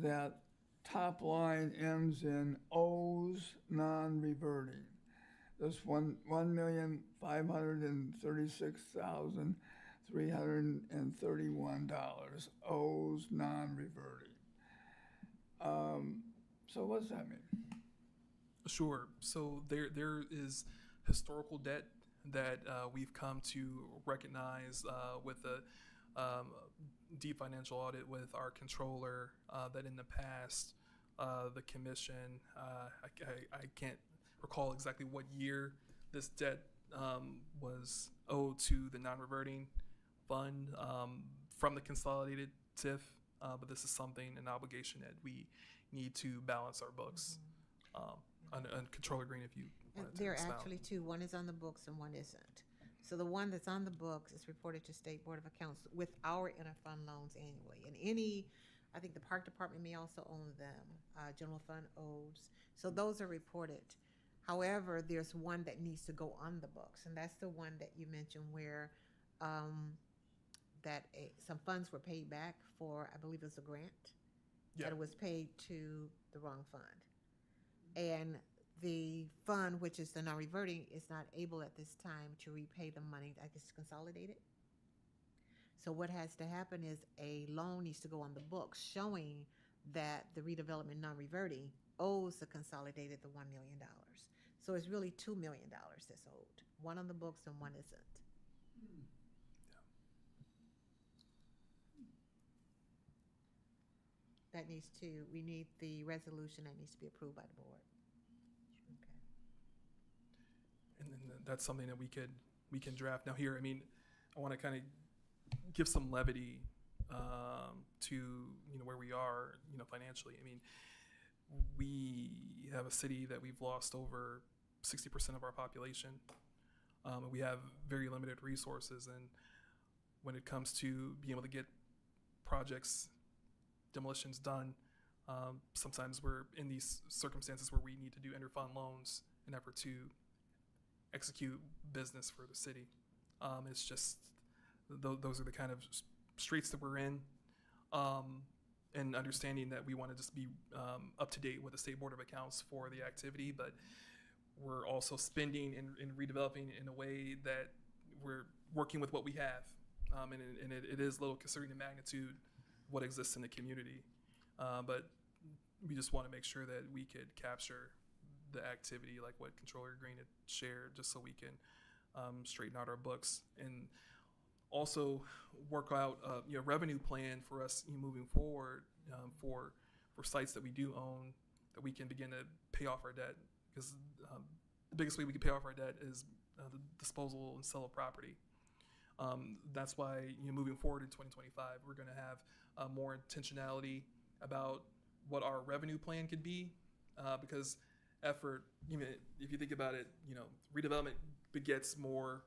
that top line ends in O's non-reverting. This $1,536,331, O's non-reverting. So what does that mean? Sure. So there is historical debt that we've come to recognize with a deep financial audit with our controller, that in the past, the commission, I can't recall exactly what year this debt was owed to the non-reverting fund from the consolidated TIF, but this is an obligation that we need to balance our books. On Controller Green, if you wanted to There are expound. actually two. One is on the books and one isn't. So the one that's on the books is reported to State Board of Accounts with our interfund loans annually. And I think the Park Department may also own them, General Fund owes. So those are reported. However, there's one that needs to go on the books, and that's the one that you mentioned where some funds were paid back for, I believe it was a grant, that it was paid to the wrong fund. And the fund, which is the non-reverting, is not able at this time to repay the money, I guess, consolidated. So what has to happen is a loan needs to go on the books showing that the redevelopment non-reverting owes the consolidated the $1 million. So it's really $2 million that's owed. One on the books and one isn't. We need the resolution that needs to be approved by the board. And then that's something that we can draft. Now here, I want to kind of give some levity to where we are financially. We have a city that we've lost over 60% of our population. We have very limited resources, and when it comes to being able to get demolitions done, sometimes we're in these circumstances where we need to do interfund loans in effort to execute business for the city. It's just those are the kind of streets that we're in, and understanding that we want to just be up to date with the State Board of Accounts for the activity, but we're also spending and redeveloping in a way that we're working with what we have, and it is little considering the magnitude of what exists in the community, but we just want to make sure that we could capture the activity like what Controller Green had shared, just so we can straighten out our books and also work out a revenue plan for us moving forward, for sites that we do own, that we can begin to pay off our debt, because the biggest way we can pay off our debt is the disposal and sale of property. That's why moving forward in 2025, we're going to have more intentionality about what our revenue plan could be, because effort, if you think about it, redevelopment begets more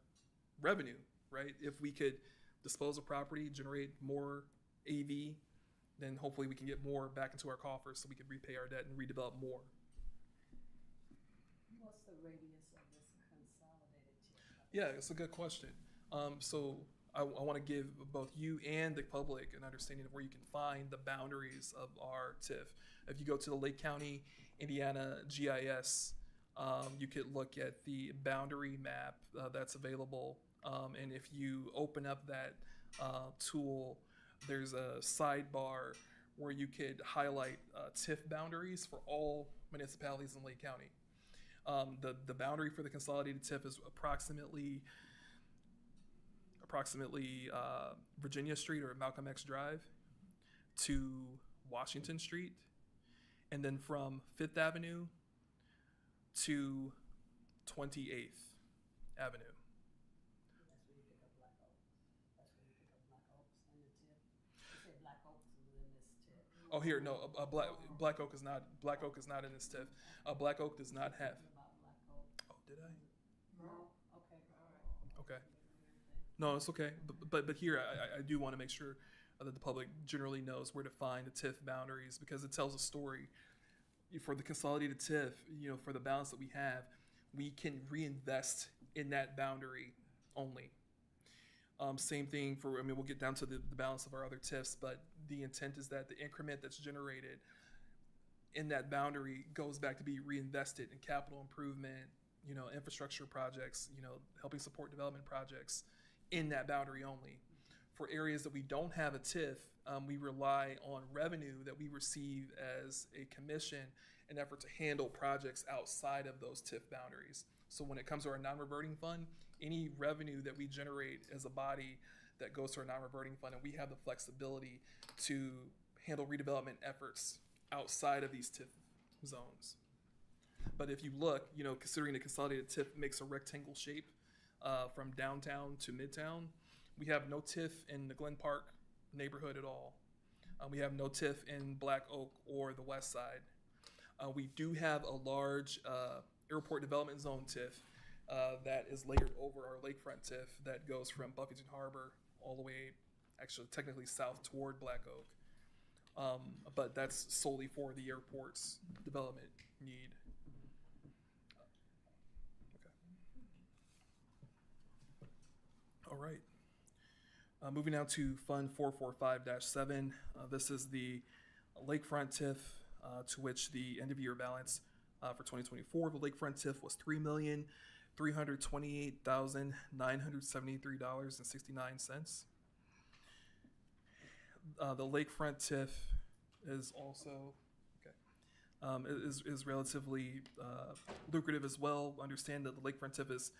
revenue, right? If we could dispose of property, generate more AV, then hopefully we can get more back into our coffers so we can repay our debt and redevelop more. What's the radius of this consolidated TIF? Yeah, it's a good question. So I want to give both you and the public an understanding of where you can find the boundaries of our TIF. If you go to the Lake County, Indiana GIS, you could look at the boundary map that's available. And if you open up that tool, there's a sidebar where you could highlight TIF boundaries for all municipalities in Lake County. The boundary for the consolidated TIF is approximately Virginia Street or Malcolm X Drive to Washington Street, and then from 5th Avenue to 28th Avenue. That's where you pick up Black Oak. That's where you pick up Black Oaks in the TIF. You said Black Oaks was in this TIF. Oh, here, no, Black Oak is not in this TIF. Black Oak does not have. Oh, did I? No. Okay. All right. Okay. No, it's okay. But here, I do want to make sure that the public generally knows where to find the TIF boundaries, because it tells a story. For the consolidated TIF, for the balance that we have, we can reinvest in that boundary only. Same thing we'll get down to the balance of our other TIFs, but the intent is that the increment that's generated in that boundary goes back to be reinvested in capital improvement, infrastructure projects, helping support development projects in that boundary only. For areas that we don't have a TIF, we rely on revenue that we receive as a commission in effort to handle projects outside of those TIF boundaries. So when it comes to our non-reverting fund, any revenue that we generate as a body that goes to our non-reverting fund, and we have the flexibility to handle redevelopment efforts outside of these TIF zones. But if you look, considering the consolidated TIF makes a rectangle shape from downtown to midtown, we have no TIF in the Glen Park neighborhood at all. We have no TIF in Black Oak or the West Side. We do have a large airport development zone TIF that is layered over our lakefront TIF that goes from Buffington Harbor all the way, actually technically south toward Black Oak. But that's solely for the airport's development need. All right. Moving now to Fund 445-7. This is the lakefront TIF, to which the end of year balance for 2024, the lakefront TIF was $3,328,973.69. The lakefront TIF is also is relatively lucrative as well. Understand that the lakefront TIF is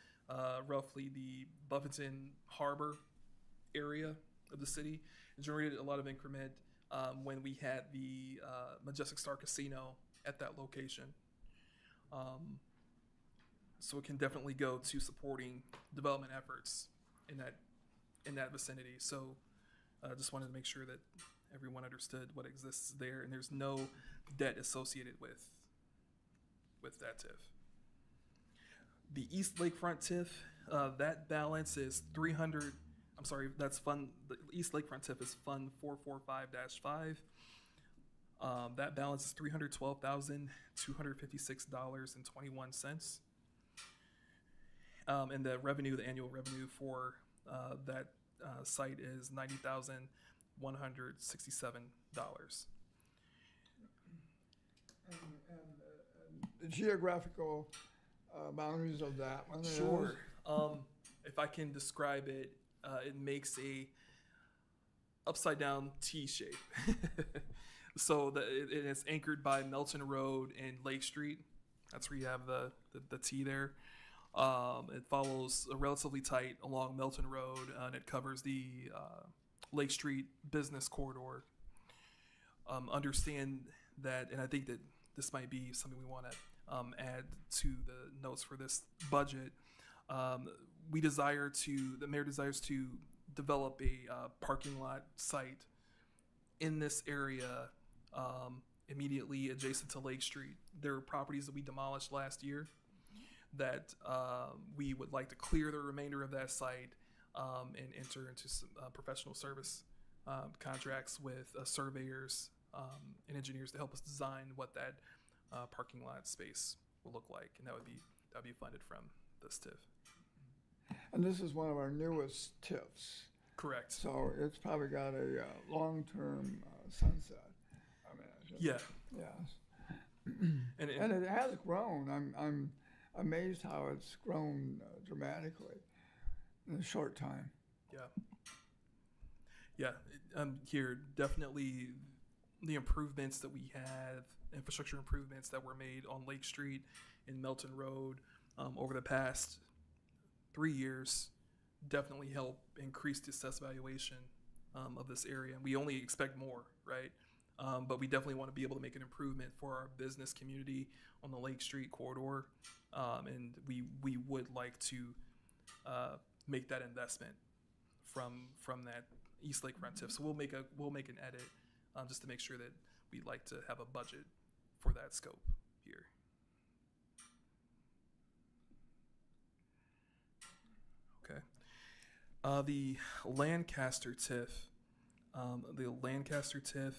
roughly the Buffington Harbor area of the city. It generated a lot of increment when we had the Majestic Star Casino at that location. So it can definitely go to supporting development efforts in that vicinity. So I just wanted to make sure that everyone understood what exists there, and there's no debt associated with that TIF. The East Lakefront TIF, that balance is the East Lakefront TIF is Fund 445-5. That balance is $312,256.21. And the annual revenue for that site is $90,167. And the geographical boundaries of that one? Sure. If I can describe it, it makes a upside down T shape. So it is anchored by Melton Road and Lake Street. That's where you have the T there. It follows relatively tight along Melton Road, and it covers the Lake Street business corridor. Understand that, and I think that this might be something we want to add to the notes for this budget. The mayor desires to develop a parking lot site in this area immediately adjacent to Lake Street. There are properties that we demolished last year that we would like to clear the remainder of that site and enter into some professional service contracts with surveyors and engineers to help us design what that parking lot space will look like, and that would be funded from this TIF. And this is one of our newest TIFs. Correct. So it's probably got a long-term sunset. I mean, Yeah. Yes. And it has grown. I'm amazed how it's grown dramatically in a short time. Yeah. Here, definitely the improvements that we have, infrastructure improvements that were made on Lake Street and Melton Road over the past 3 years definitely help increase the assessed valuation of this area. And we only expect more, right? But we definitely want to be able to make an improvement for our business community on the Lake Street corridor. And we would like to make that investment from that East Lakefront TIF. So we'll make an edit just to make sure that we'd like to have a budget for that scope here. Okay. The Lancaster TIF. The Lancaster TIF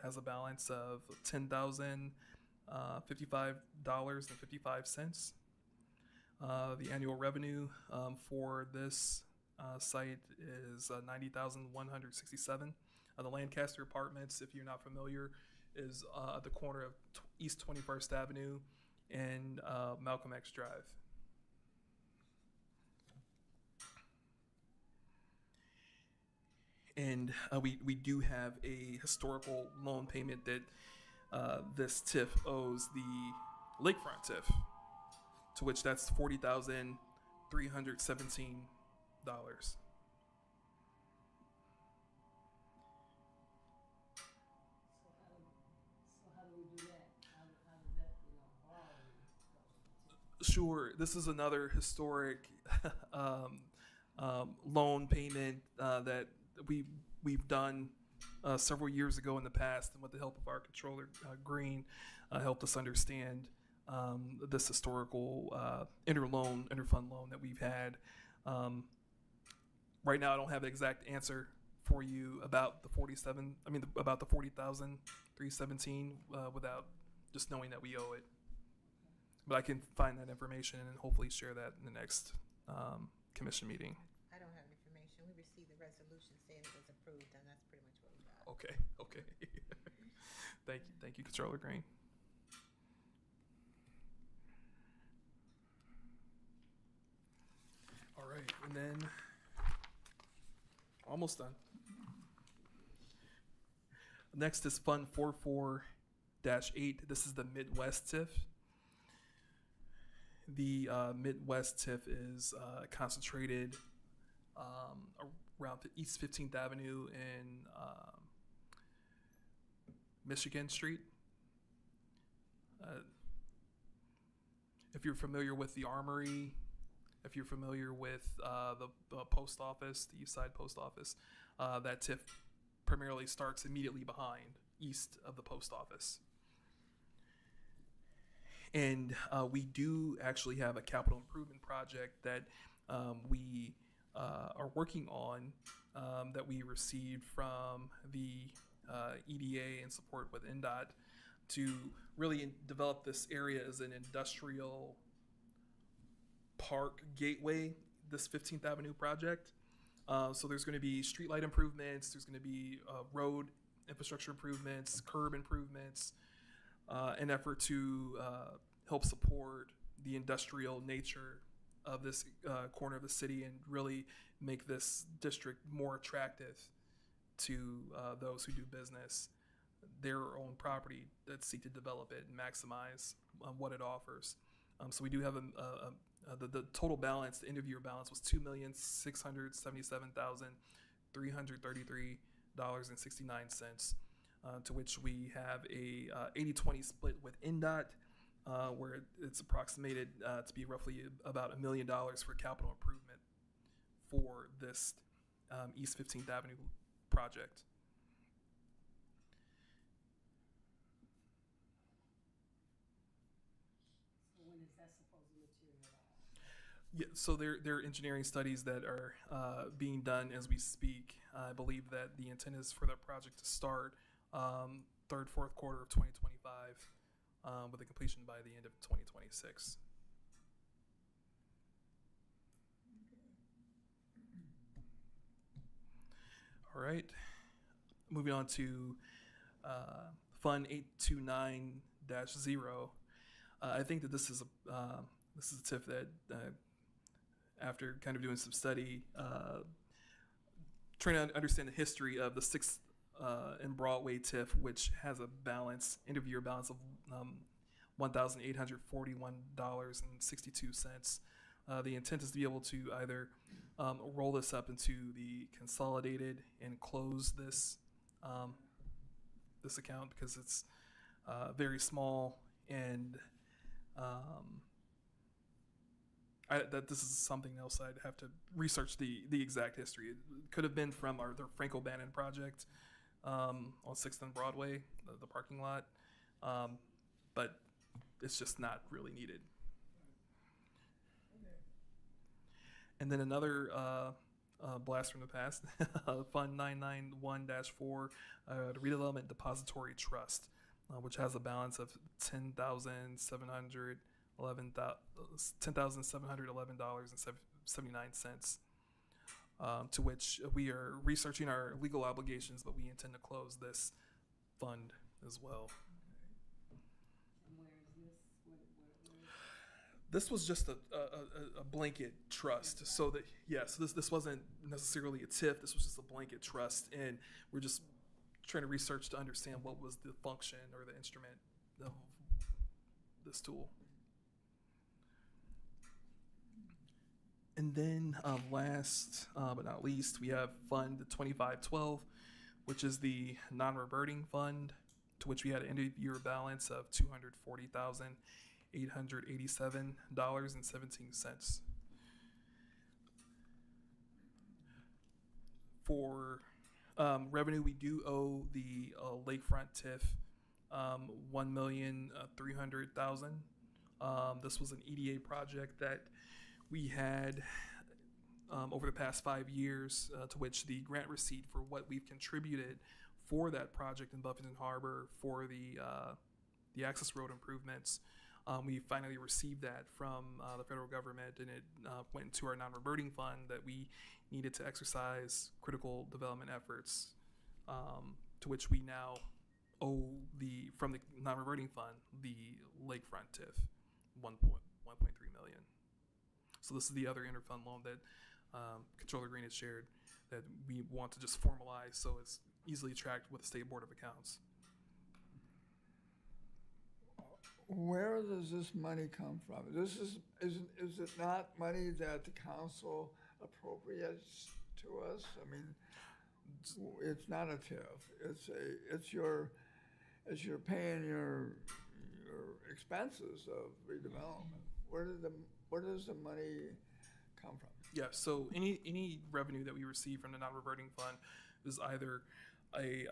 has a balance of $10,055.55. The annual revenue for this site is $90,167. The Lancaster Apartments, if you're not familiar, is at the corner of East 21st Avenue and Malcolm X Drive. And we do have a historical loan payment that this TIF owes the Lakefront TIF, to which that's $40,317. Sure, this is another historic loan payment that we've done several years ago in the past, and with the help of our controller Green, helped us understand this historical interfund loan that we've had. Right now, I don't have the exact answer for you about the about the $40,317 without just knowing that we owe it. But I can find that information and hopefully share that in the next commission meeting. I don't have information. We received the resolution saying it was approved, and that's pretty much what we got. Okay. Thank you, Controller Green. All right, and then almost done. Next is Fund 44-8. This is the Midwest TIF. The Midwest TIF is concentrated around East 15th Avenue and Michigan Street. If you're familiar with the Armory, if you're familiar with the post office, the East Side Post Office, that TIF primarily starts immediately behind, east of the post office. And we do actually have a capital improvement project that we are working on that we received from the EDA in support with NDOT to really develop this area as an industrial park gateway, this 15th Avenue project. So there's going to be streetlight improvements, there's going to be road infrastructure improvements, curb improvements, an effort to help support the industrial nature of this corner of the city and really make this district more attractive to those who do business, their own property that seek to develop it and maximize what it offers. So we do have the total balance, the end of year balance was $2,677,333.69, to which we have a 80-20 split with NDOT, where it's approximated to be roughly about $1 million for capital improvement for this East 15th Avenue project. So when is that supposed to materialize? Yeah, so there are engineering studies that are being done as we speak. I believe that the intent is for that project to start third, fourth quarter of 2025, with a completion by the end of 2026. All right. Moving on to Fund 829-0. I think that this is a TIF that after kind of doing some study, trying to understand the history of the 6th and Broadway TIF, which has a balance, end of year balance of $1,841.62. The intent is to be able to either roll this up into the consolidated and close this this account because it's very small, and this is something else I'd have to research the exact history. It could have been from the Frank O'Bannon project on 6th and Broadway, the parking lot, but it's just not really needed. And then another blast from the past, Fund 991-4, the Redevelopment Depository Trust, which has a balance of $10,711.79, to which we are researching our legal obligations, but we intend to close this fund as well. This was just a blanket trust. So that, yes, this wasn't necessarily a TIF. This was just a blanket trust. And we're just trying to research to understand what was the function or the instrument of this tool. And then last but not least, we have Fund 2512, which is the non-reverting fund, to which we had an end-of-year balance of $240,887.17. For revenue, we do owe the Lakefront TIF $1,300,000. This was an EDA project that we had over the past 5 years, to which the grant receipt for what we've contributed for that project in Buffington Harbor for the access road improvements. We finally received that from the federal government, and it went into our non-reverting fund that we needed to exercise critical development efforts, to which we now owe from the non-reverting fund, the Lakefront TIF, $1.3 million. So this is the other interfund loan that Controller Green has shared that we want to just formalize so it's easily tracked with the State Board of Accounts. Where does this money come from? Is it not money that the council appropriates to us? I mean, it's not a TIF. It's you're paying your expenses of redevelopment. Where does the money come from? Yeah, so any revenue that we receive from the non-reverting fund is either a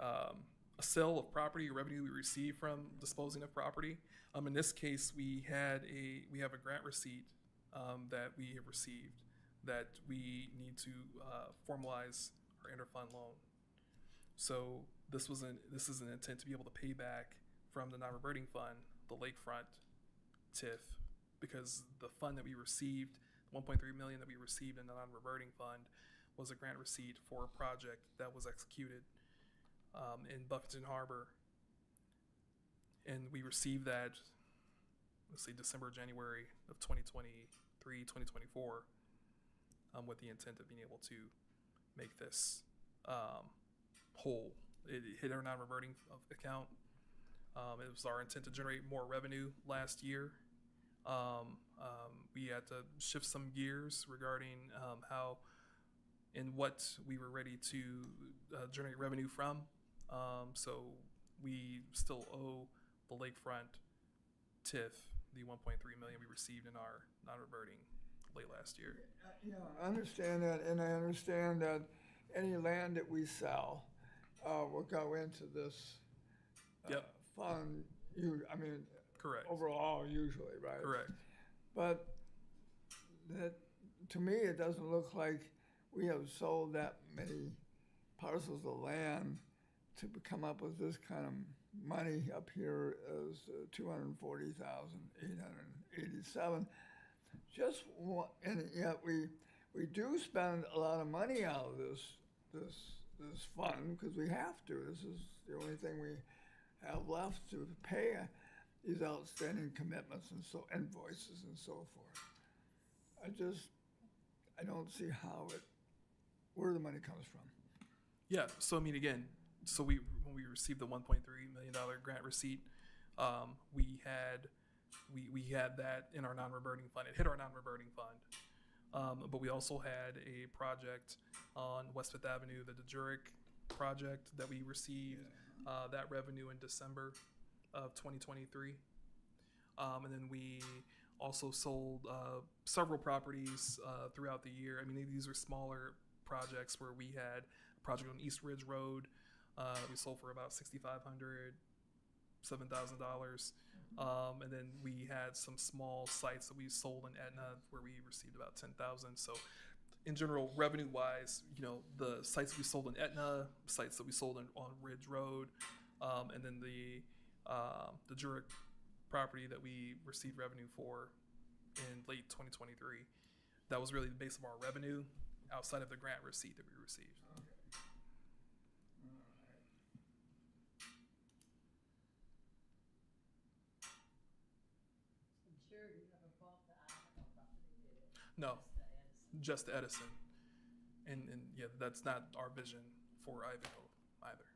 sale of property or revenue we receive from disposing of property. In this case, we have a grant receipt that we have received that we need to formalize our interfund loan. So this is an intent to be able to pay back from the non-reverting fund, the Lakefront TIF, because the fund that we received, $1.3 million that we received in the non-reverting fund, was a grant receipt for a project that was executed in Buffington Harbor. And we received that, let's say December, January of 2023, 2024, with the intent of being able to make this whole. It hit our non-reverting account. It was our intent to generate more revenue last year. We had to shift some gears regarding how and what we were ready to generate revenue from. So we still owe the Lakefront TIF the $1.3 million we received in our non-reverting late last year. Yeah, I understand that, and I understand that any land that we sell will go into this fund. Correct. Overall, usually, right? Correct. But to me, it doesn't look like we have sold that many parcels of land to come up with this kind of money up here as $240,887. And yet we do spend a lot of money out of this this fund because we have to. This is the only thing we have left to pay these outstanding commitments and so invoices and so forth. I don't see where the money comes from. Yeah. So I mean, again, when we received the $1.3 million grant receipt, we had that in our non-reverting fund. It hit our non-reverting fund, but we also had a project on West Fifth Avenue, the DeJuric project that we received that revenue in December of 2023, and then we also sold several properties throughout the year. I mean, these are smaller projects where we had a project on East Ridge Road. We sold for about $6,500, $7,000. And then we had some small sites that we sold in Etna where we received about $10,000. So in general, revenue-wise, the sites we sold in Etna, sites that we sold on Ridge Road, and then the Jurek property that we received revenue for in late 2023. That was really the base of our revenue outside of the grant receipt that we received. No, just the Edison, and yeah, that's not our vision for Ivanhoe either.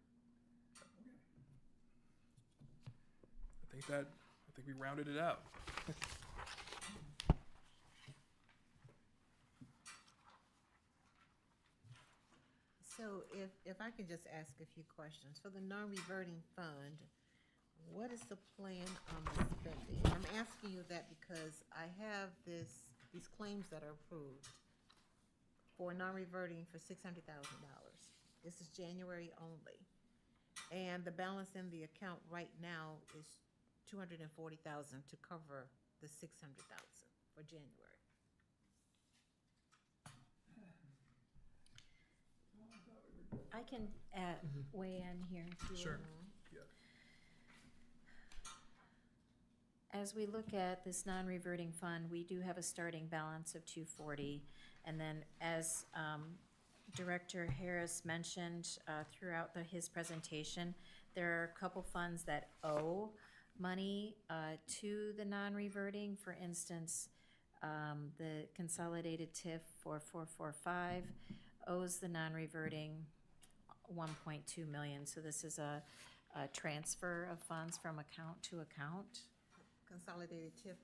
I think we rounded it out. So if I could just ask a few questions. For the non-reverting fund, what is the plan on the spending? I'm asking you that because I have these claims that are approved for non-reverting for $600,000. This is January only. And the balance in the account right now is $240,000 to cover the $600,000 for January. I can weigh in here if you Sure. would. As we look at this non-reverting fund, we do have a starting balance of $240, and then as Director Harris mentioned throughout his presentation, there are a couple funds that owe money to the non-reverting. For instance, the consolidated TIF for 445 owes the non-reverting $1.2 million. So this is a transfer of funds from account to account. Consolidated TIF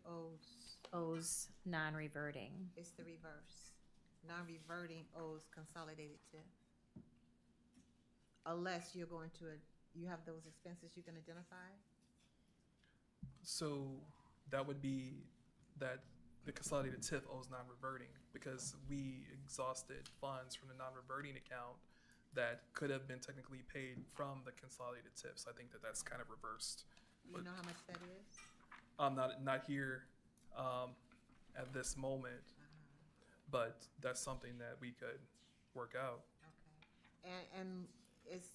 owes non-reverting. It's the reverse. Non-reverting owes consolidated TIF. Unless you're going to, you have those expenses you can identify? So that would be that the consolidated TIF owes non-reverting because we exhausted funds from the non-reverting account that could have been technically paid from the consolidated TIF. So I think that's kind of reversed. You know how much that is? Not here at this moment, but that's something that we could work out. Okay. And it's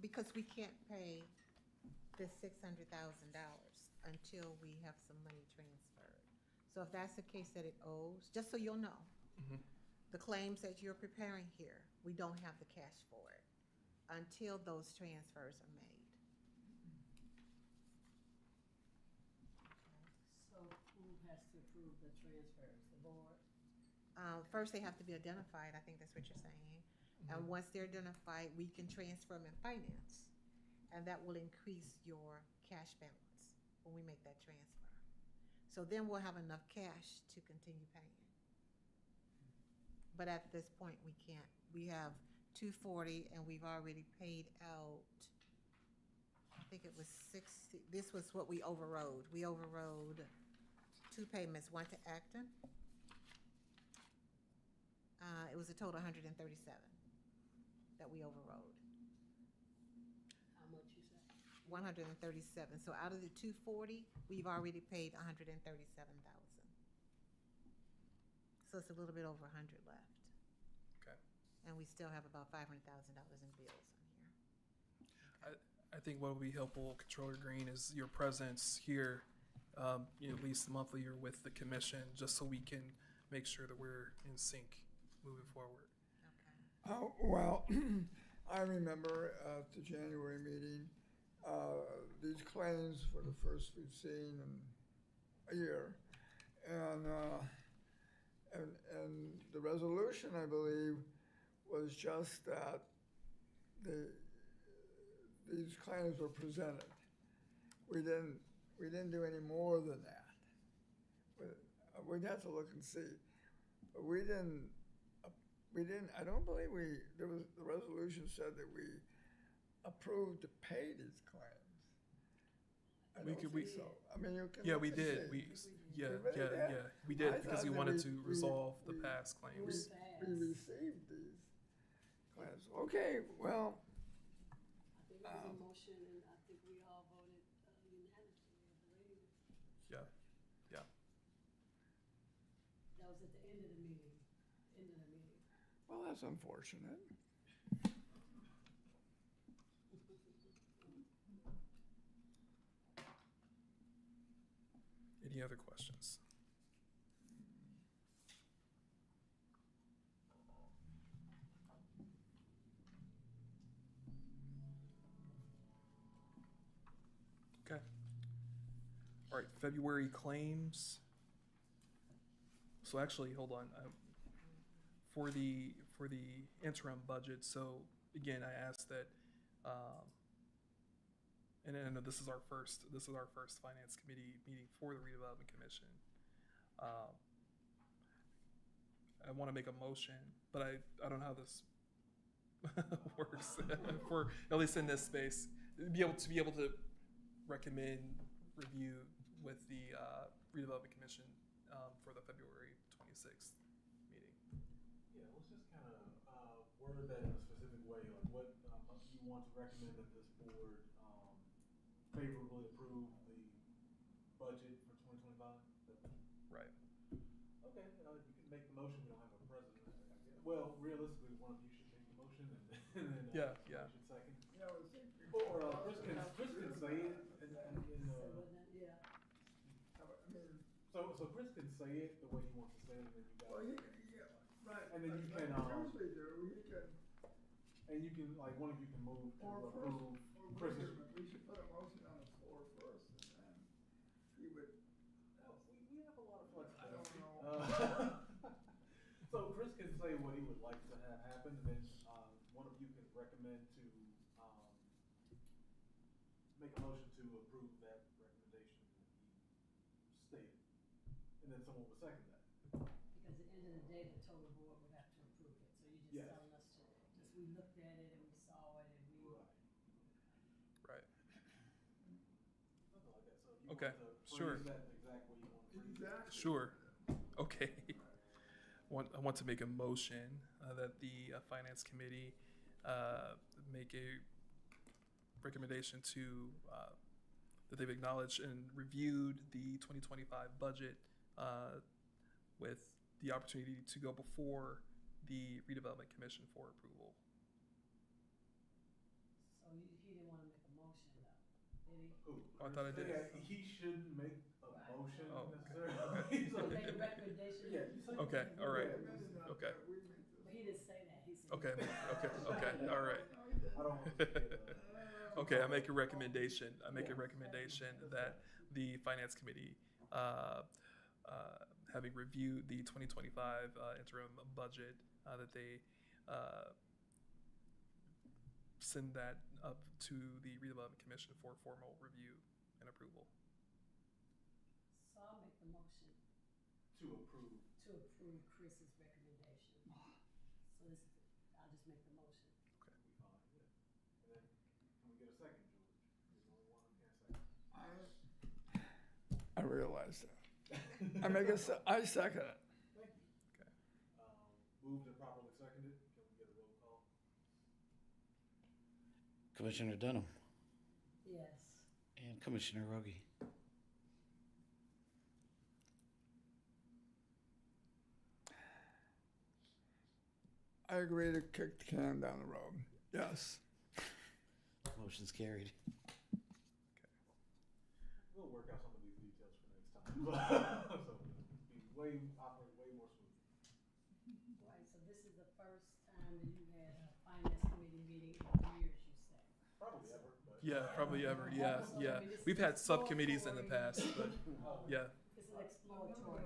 because we can't pay this $600,000 until we have some money transferred. So if that's the case that it owes, just so you'll know, the claims that you're preparing here, we don't have the cash for it until those transfers are made. So who has to approve the transfers, the board? First, they have to be identified. I think that's what you're saying. And once they're identified, we can transfer them in finance. And that will increase your cash balance when we make that transfer. So then we'll have enough cash to continue paying. But at this point, we can't. We have $240 and we've already paid out, I think it was 60. This was what we overrode. We overrode 2 payments, one to Acton. It was a total 137 that we overrode. How much you say? 137. So out of the 240, we've already paid 137,000. So it's a little bit over 100 left. Okay. And we still have about $500,000 in bills on here. I think what would be helpful, Controller Green, is your presence here, at least monthly or with the commission, just so we can make sure that we're in sync moving forward. Okay. Well, I remember at the January meeting, these claims for the first we've seen in a year. And the resolution, I believe, was just that these claims were presented. We didn't do any more than that. We'd have to look and see. But we didn't, I don't believe the resolution said that we approved to pay these claims. I don't think so. I mean, you can. Yeah, look we and did. see. We really did? we did I because thought we that wanted to resolve the past we claims. received these claims. Okay, well. I think it was a motion, and I think we all voted unanimously, I believe. Yeah, yeah. That was at the end of the meeting, Well, that's unfortunate. Any other questions? Okay. All right, February claims. So actually, hold on. For the interim budget, so again, I asked that, and I know this is our first finance committee meeting for the redevelopment commission. I want to make a motion, but I don't know how this works for, at least in this space, be able to recommend review with the redevelopment commission for the February 26th meeting. Yeah, let's just kind of word that in a specific way, like what you want to recommend that this board favorably approve the budget for 2025? Right. Okay, you can make the motion. We don't have a president. Well, realistically, one of you should make the motion, and then Yeah. should second. Yeah, I think Or Chris can say it, and yeah. I mean, so Chris can say it the way he wants to say it, and then you guys. well, right. And then you like can, usually do, he can. And you can, like, one of you can move to Or approve first, Chris's. we should put a motion on the floor first, and then he would. We have a lot of I flexibility. don't know. So Chris can say what he would like to have happen, and then one of you can recommend to make a motion to approve that recommendation that he stated, and then someone would second that. Because at the end of the day, the total board would have to approve it, so you're just Yes. telling us to, just we looked at it and we saw it and we. Right. Something like that. So if you Okay, want to sure. phrase that the exact way you want to phrase it. Sure. Okay. I want to make a motion that the finance committee make a recommendation to that they've acknowledged and reviewed the 2025 budget with the opportunity to go before the redevelopment commission for approval. So he didn't wanna make a motion though, did he? Oh, I thought I did. Yeah, he shouldn't make a motion Oh, necessarily. So make a recommendation? Yeah, you say. Okay, all right. Okay. But he didn't say that, he said. Okay, all right. I don't want to get, Okay, I make a recommendation that the finance committee, having reviewed the 2025 interim budget, that they send that up to the redevelopment commission for formal review and approval. So I'll make the motion to approve. to approve Chris's recommendation. So this, I'll just make the motion. We fine, yeah. And then, can we get a second, George? There's only one who can second. I realize that. I second it. Thank you. Okay. Moved and properly seconded. Can we get a roll call? Commissioner Dunham Yes. and Commissioner Ruggie. I agree to kick the can down the road. Yes. Motion's carried. We'll work out some of these details for next time. So operate way more smoothly. Right, so this is the first time that you had a finance committee meeting Yeah, probably ever. Yeah, yeah. We've had subcommittees in the past, but yeah. It's an exploratory.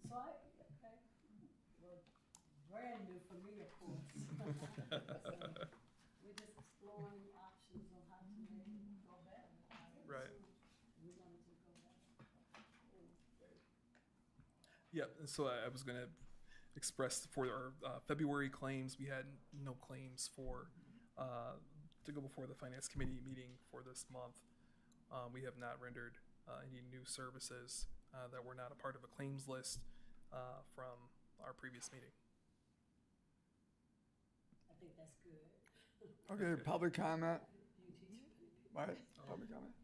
So okay. Well, brand new for me, of course. So we're just exploring options on how to make it go better. Right. We want it to go better. Yeah, and so I was going to express for our February claims, we had no claims for to go before the Finance Committee meeting for this month. We have not rendered any new services that were not a part of a claims list from our previous meeting. I think that's good. Okay, public comment. Right, public comment.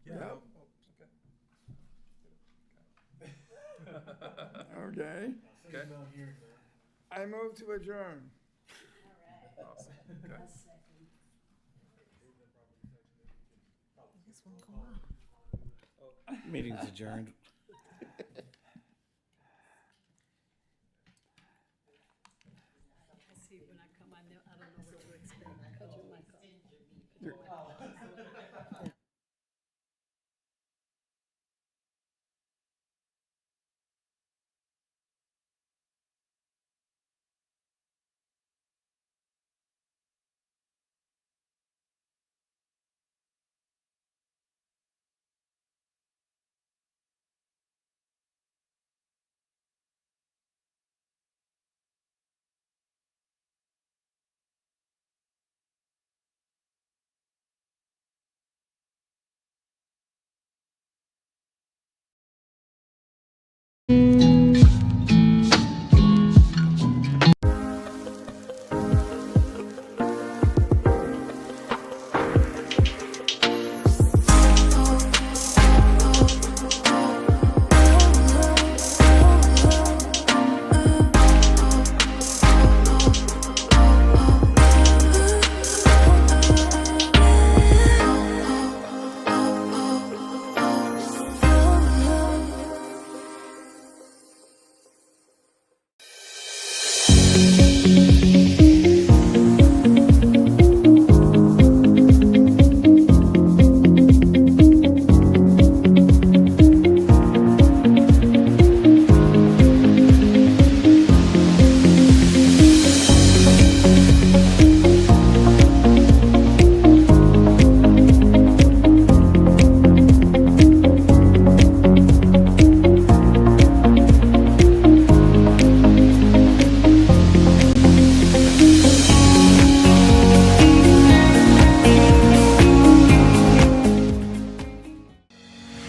Yeah. Yeah. Okay. Okay. I move to adjourn. Awesome. Okay. This one go on. Meeting's adjourned. I see when I come, I don't know what to expect. Cut your mic off.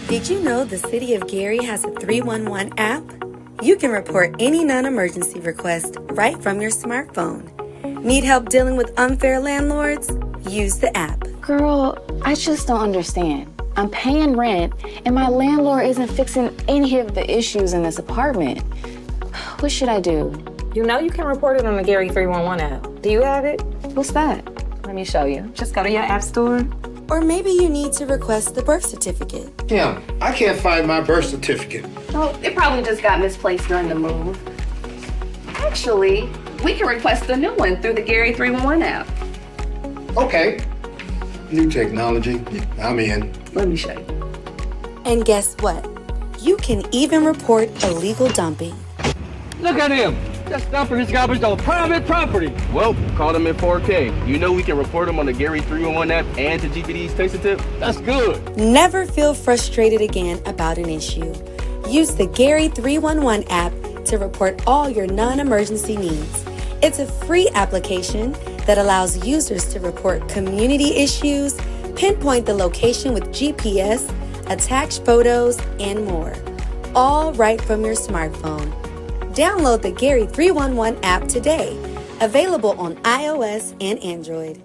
Did you know the City of Gary has a 311 app? You can report any non-emergency request right from your smartphone. Need help dealing with unfair landlords? Use the app. Girl, I just don't understand. I'm paying rent, and my landlord isn't fixing any of the issues in this apartment. What should I do? You know you can report it on the Gary 311 app. Do you have it? What's that? Let me show you. Just go to your app store. Or maybe you need to request the birth certificate. Kim, I can't find my birth certificate. Oh, it probably just got misplaced during the move. Actually, we can request a new one through the Gary 311 app. Okay. New technology. I'm in. Let me show you. And guess what? You can even report illegal dumping. Look at him! Just dumping his garbage on private property. Well, call them in 4K. You know we can report them on the Gary 311 app and to GPD's Taste Tip. That's good. Never feel frustrated again about an issue. Use the Gary 311 app to report all your non-emergency needs. It's a free application that allows users to report community issues, pinpoint the location with GPS, attach photos, and more. All right from your smartphone. Download the Gary 311 app today. Available on iOS and Android.